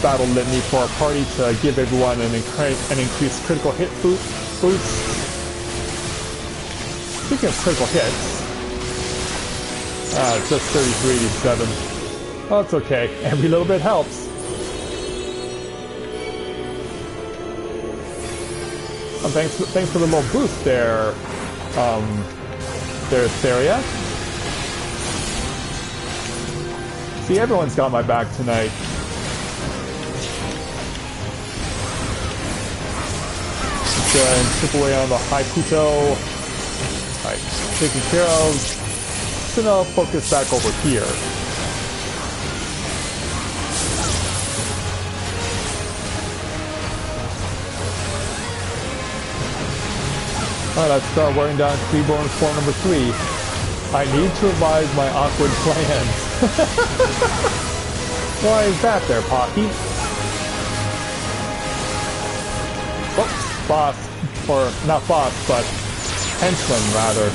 battle litany for our party to give everyone an increased critical hit boost. Speaking of critical hits, it's just 3387. Oh, it's okay. Every little bit helps. Oh, thanks for the little boost there, Eorzea. See, everyone's got my back tonight. And chip away on the high Puto. Alright, taken care of. So now focus back over here. Alright, let's start wearing down Cleaborn form number 3. I need to revise my awkward plans. Why is that there, Pocky? Oops, boss. Or, not boss, but henchman, rather.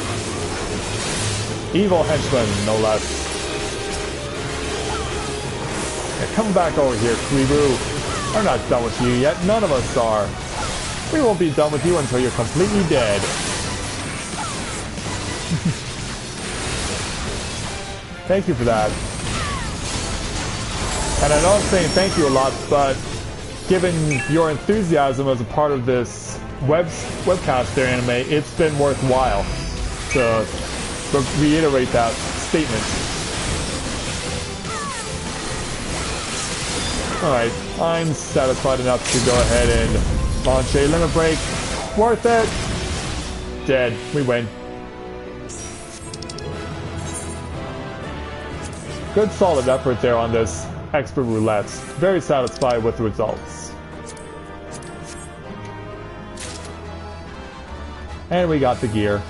Evil henchman, no less. Yeah, come back over here, Kleeboo. I'm not done with you yet. None of us are. We won't be done with you until you're completely dead. Thank you for that. And I know I'm saying thank you a lot, but given your enthusiasm as a part of this webcast there, Anime, it's been worthwhile to reiterate that statement. Alright, I'm satisfied enough to go ahead and launch a limit break. Worth it! Dead. We win. Good solid effort there on this expert roulette. Very satisfied with the results. And we got the gear.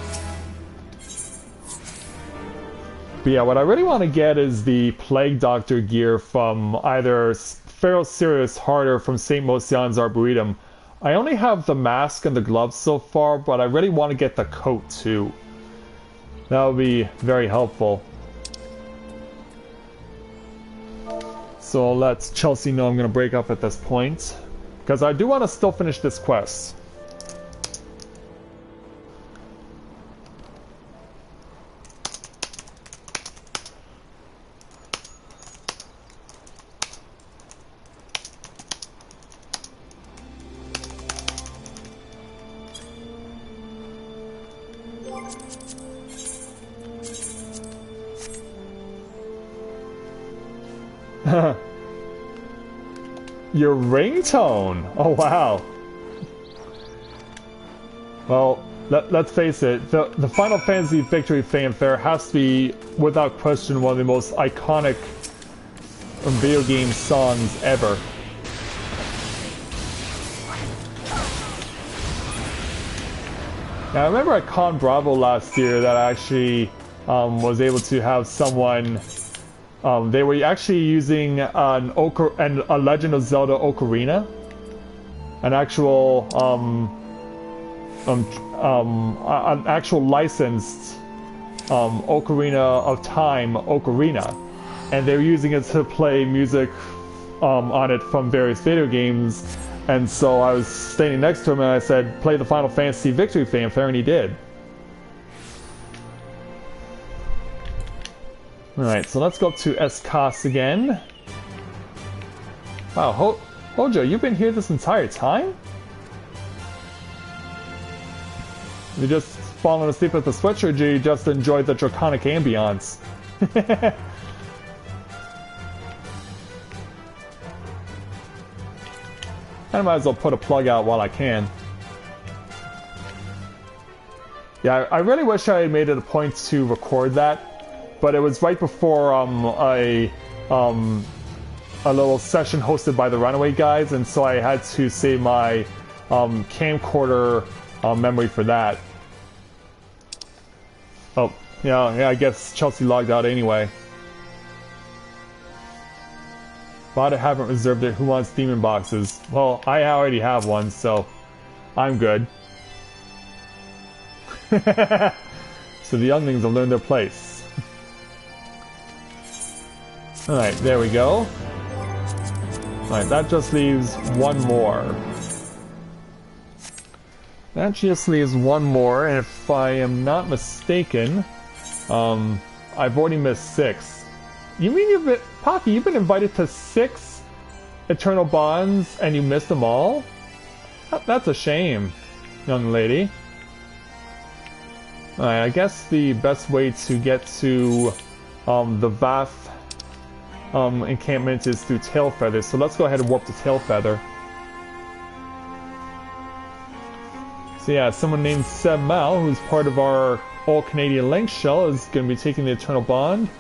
But yeah, what I really want to get is the Plague Doctor gear from either Feral Sirius Harder from St. Mosian's Arboretum. I only have the mask and the gloves so far, but I really want to get the coat too. That would be very helpful. So I'll let Chelsea know I'm going to break up at this point, because I do want to still finish this quest. Your ringtone! Oh wow! Well, let's face it, the Final Fantasy Victory Fanfare has to be, without question, one of the most iconic video game songs ever. Now, I remember at Con Bravo last year that I actually was able to have someone. They were actually using a Legend of Zelda Ocarina, an actual licensed Ocarina of Time ocarina, and they were using it to play music on it from various video games. And so I was standing next to him and I said, "Play the Final Fantasy Victory Fanfare," and he did. Alright, so let's go up to Escas again. Wow, Hojo, you've been here this entire time? You just fallen asleep at the switch, or did you just enjoy the draconic ambiance? I might as well put a plug out while I can. Yeah, I really wish I had made it a point to record that. But it was right before a little session hosted by the Runaway guys, and so I had to save my camcorder memory for that. Oh, yeah, I guess Chelsea logged out anyway. But I haven't reserved it. Who wants demon boxes? Well, I already have one, so I'm good. So the younglings have learned their place. Alright, there we go. Alright, that just leaves one more. That just leaves one more, and if I am not mistaken, I've already missed 6. You mean you've been... Pocky, you've been invited to 6 Eternal Bonds, and you missed them all? That's a shame, young lady. Alright, I guess the best way to get to the Vath encampment is through Tailfeather, so let's go ahead and warp to Tailfeather. So yeah, someone named Seb Mal, who's part of our All-Canadian Link Shell, is going to be taking the Eternal Bond,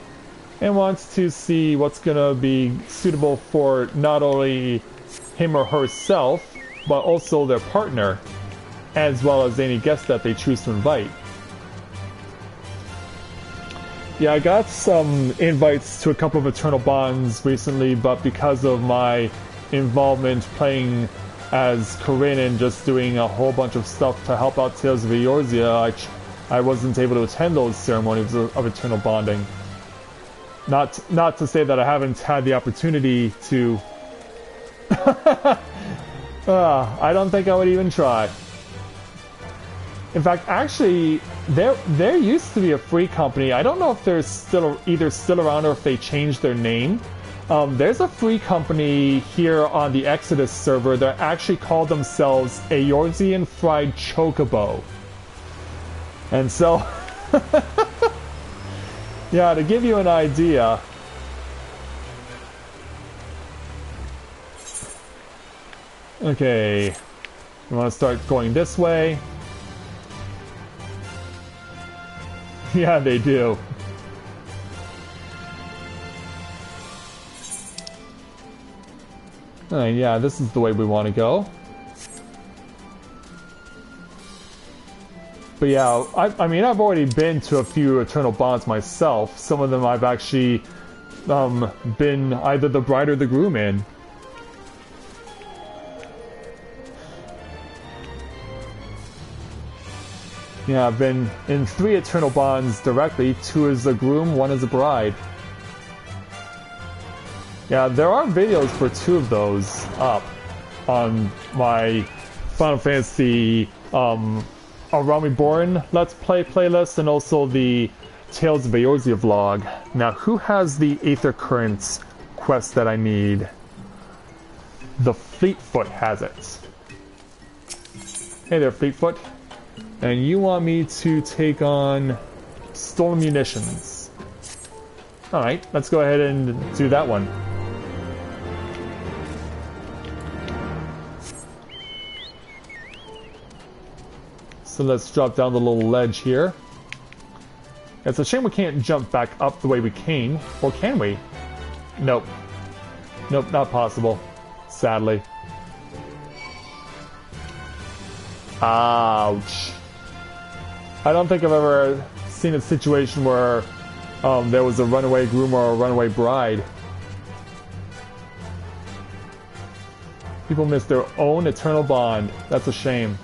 and wants to see what's going to be suitable for not only him or herself, but also their partner, as well as any guests that they choose to invite. Yeah, I got some invites to a couple of Eternal Bonds recently, but because of my involvement playing as Corinne and just doing a whole bunch of stuff to help out Tales of Eorzea, I wasn't able to attend those ceremonies of Eternal Bonding. Not to say that I haven't had the opportunity to... I don't think I would even try. In fact, actually, there used to be a free company. I don't know if they're either still around or if they changed their name. There's a free company here on the Exodus server that actually called themselves Eorzean Fried Chocobo. And so, yeah, to give you an idea, okay, you want to start going this way? Yeah, they do. Yeah, this is the way we want to go. But yeah, I mean, I've already been to a few Eternal Bonds myself. Some of them I've actually been either the bride or the groom in. Yeah, I've been in 3 Eternal Bonds directly. 2 as a groom, 1 as a bride. Yeah, there are videos for 2 of those up on my Final Fantasy Around Reborn Let's Play playlist and also the Tales of Eorzea vlog. Now, who has the Aether Currents quest that I need? The Fleetfoot has it. Hey there, Fleetfoot. And you want me to take on Stolen Munitions. Alright, let's go ahead and do that one. So let's drop down the little ledge here. It's a shame we can't jump back up the way we came. Or can we? Nope. Nope, not possible. Sadly. Ouch. I don't think I've ever seen a situation where there was a runaway groom or a runaway bride. People miss their own Eternal Bond. That's a shame.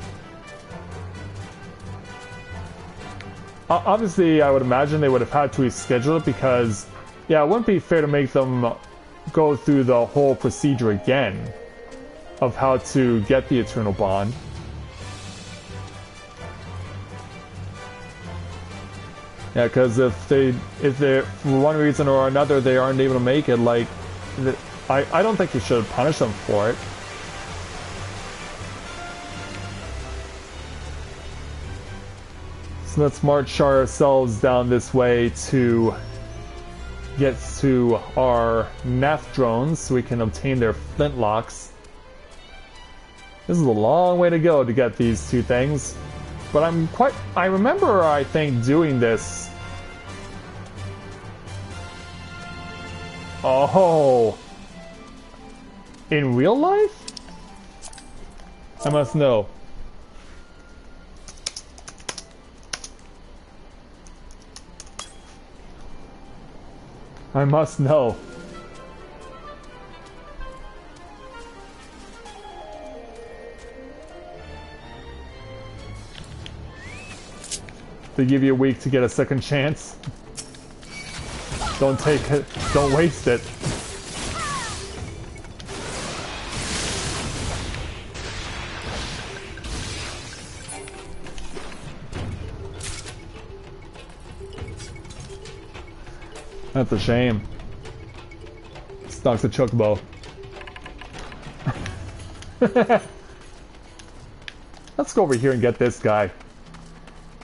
Obviously, I would imagine they would have had to reschedule it because, yeah, it wouldn't be fair to make them go through the whole procedure again of how to get the Eternal Bond. Yeah, because if they, for one reason or another, they aren't able to make it, like, I don't think you should punish them for it. So let's march ourselves down this way to get to our Nath drones so we can obtain their flintlocks. This is a long way to go to get these 2 things. But I remember, I think, doing this. Oh. In real life? I must know. I must know. They give you a week to get a second chance. Don't take it. Don't waste it. That's a shame. Stalks a chocobo. Let's go over here and get this guy.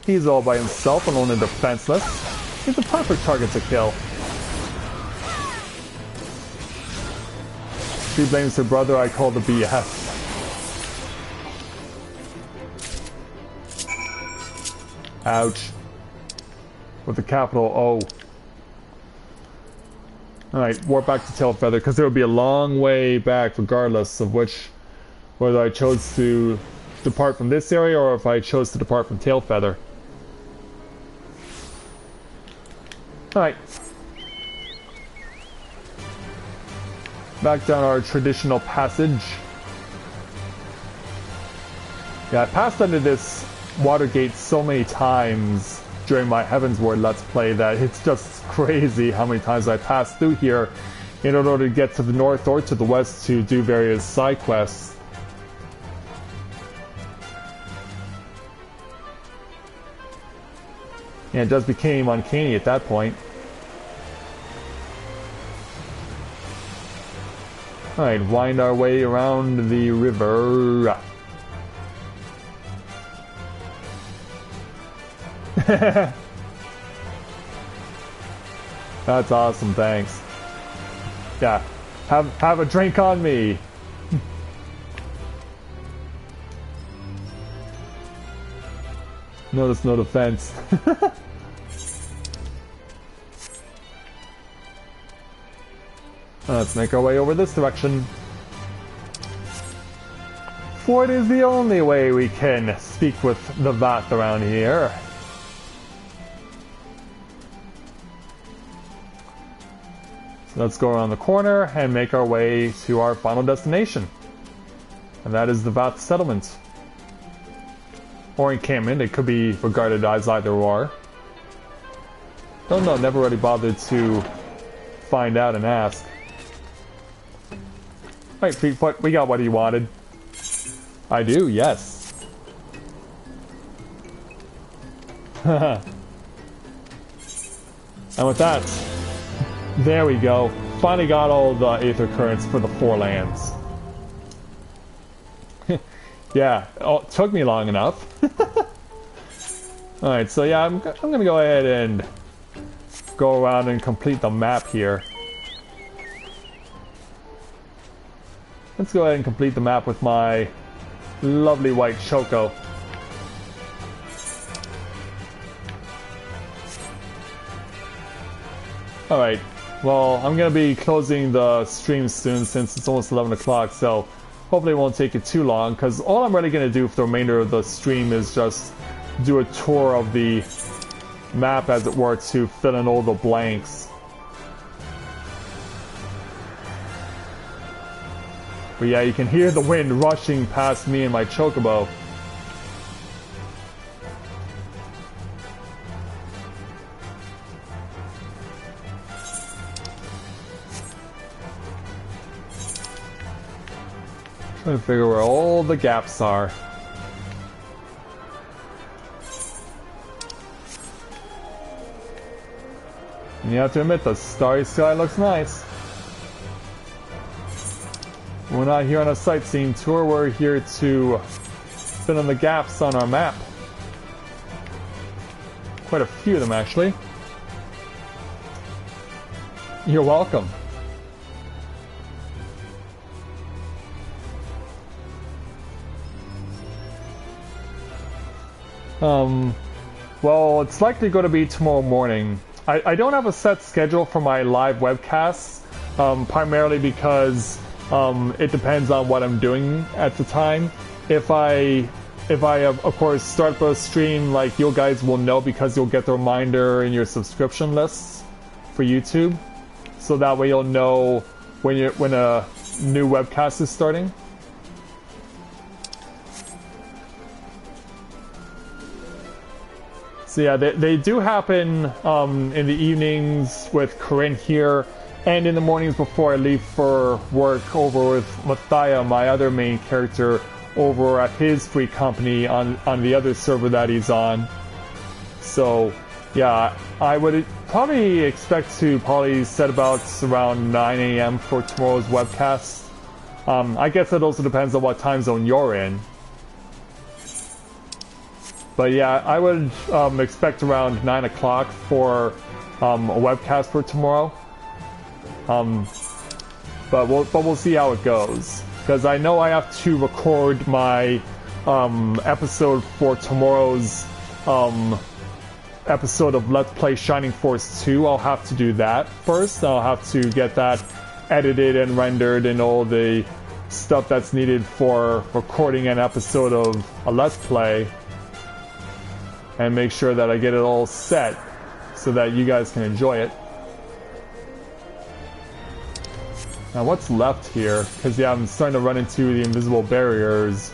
He's all by himself, alone and defenseless. He's a perfect target to kill. She blames her brother, I call the BS. Ouch. With a capital O. Alright, warp back to Tailfeather, because there would be a long way back regardless of whether I chose to depart from this area or if I chose to depart from Tailfeather. Alright. Back down our traditional passage. Yeah, I passed under this water gate so many times during my Heavensward Let's Play that it's just crazy how many times I passed through here in order to get to the north or to the west to do various side quests. Yeah, it just became uncanny at that point. Alright, wind our way around the river. That's awesome, thanks. Yeah, have a drink on me. Notice no defense. Let's make our way over this direction. For it is the only way we can speak with the Vath around here. So let's go around the corner and make our way to our final destination. And that is the Vath settlement. Or encampment, it could be regarded as either or. Don't know, never really bothered to find out and ask. Alright, Fleetfoot, we got what you wanted. I do, yes. And with that, there we go. Finally got all the Aether Currents for the 4 lands. Yeah, it took me long enough. Alright, so yeah, I'm gonna go ahead and go around and complete the map here. Let's go ahead and complete the map with my lovely white Choco. Alright, well, I'm going to be closing the stream soon since it's almost 11 o'clock, so hopefully it won't take it too long, because all I'm really going to do for the remainder of the stream is just do a tour of the map, as it were, to fill in all the blanks. But yeah, you can hear the wind rushing past me and my Chocobo. Trying to figure where all the gaps are. And you have to admit, the starry sky looks nice. We're not here on a sightseeing tour, we're here to fill in the gaps on our map. Quite a few of them, actually. You're welcome. Well, it's likely going to be tomorrow morning. I don't have a set schedule for my live webcasts, primarily because it depends on what I'm doing at the time. If I of course start the stream, like, you guys will know because you'll get the reminder in your subscription lists for YouTube, so that way you'll know when a new webcast is starting. So yeah, they do happen in the evenings with Corinne here, and in the mornings before I leave for work over with Matthias, my other main character, over at his free company on the other server that he's on. So yeah, I would probably expect to set about around 9 a.m. for tomorrow's webcast. I guess it also depends on what time zone you're in. But yeah, I would expect around 9 o'clock for a webcast for tomorrow. But we'll see how it goes. Because I know I have to record my episode for tomorrow's episode of Let's Play Shining Force 2. I'll have to do that first. I'll have to get that edited and rendered and all the stuff that's needed for recording an episode of a Let's Play. And make sure that I get it all set so that you guys can enjoy it. Now what's left here? Because yeah, I'm starting to run into the invisible barriers.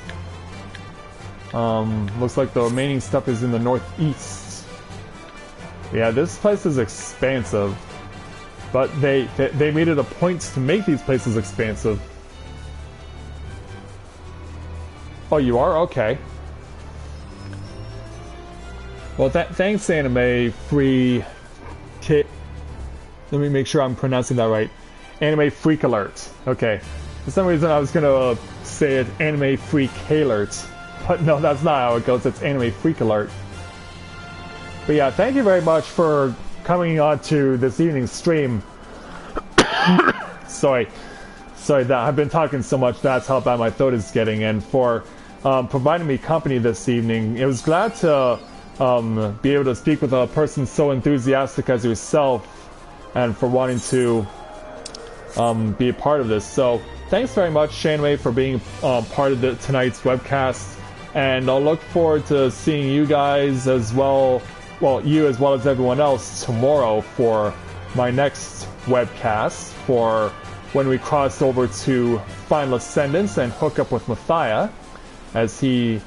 Looks like the remaining stuff is in the northeast. Yeah, this place is expansive. But they made it a point to make these places expansive. Oh, you are? Okay. Well, thanks, Anime Free Kit. Let me make sure I'm pronouncing that right. Anime Freak Alert. Okay. For some reason, I was gonna say it Anime Freak Alert, but no, that's not how it goes. It's Anime Freak Alert. But yeah, thank you very much for coming on to this evening's stream. Sorry that I've been talking so much. That's how bad my throat is getting, and for providing me company this evening. It was glad to be able to speak with a person so enthusiastic as yourself, and for wanting to be a part of this. So thanks very much, Shanwei, for being part of tonight's webcast, and I'll look forward to seeing you guys as well, you as well as everyone else tomorrow for my next webcast, for when we cross over to Final Ascendance and hook up with Matthias, as he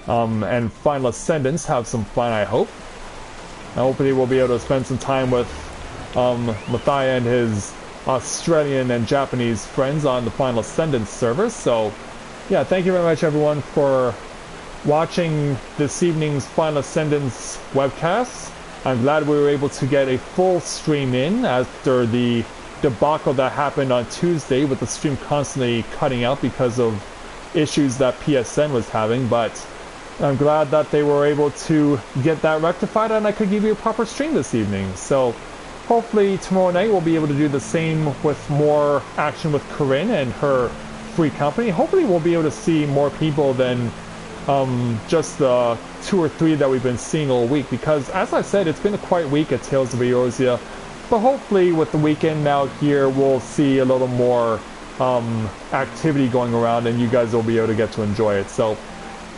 and Final Ascendance have some fun, I hope. And hopefully we'll be able to spend some time with Matthias and his Australian and Japanese friends on the Final Ascendance server. So yeah, thank you very much everyone for watching this evening's Final Ascendance webcast. I'm glad we were able to get a full stream in after the debacle that happened on Tuesday with the stream constantly cutting out because of issues that PSN was having, but I'm glad that they were able to get that rectified and I could give you a proper stream this evening. So hopefully tomorrow night we'll be able to do the same with more action with Corinne and her free company. Hopefully we'll be able to see more people than just the 2 or 3 that we've been seeing all week, because as I said, it's been a quiet week at Tales of Eorzea, but hopefully with the weekend now here we'll see a little more activity going around and you guys will be able to get to enjoy it. So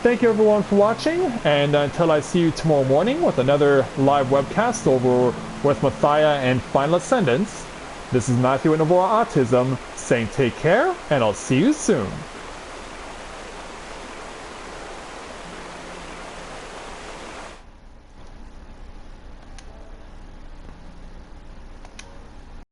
thank you everyone for watching, and until I see you tomorrow morning with another live webcast over with Matthias and Final Ascendance, this is Matthew at Novaura Autism saying take care, and I'll see you soon.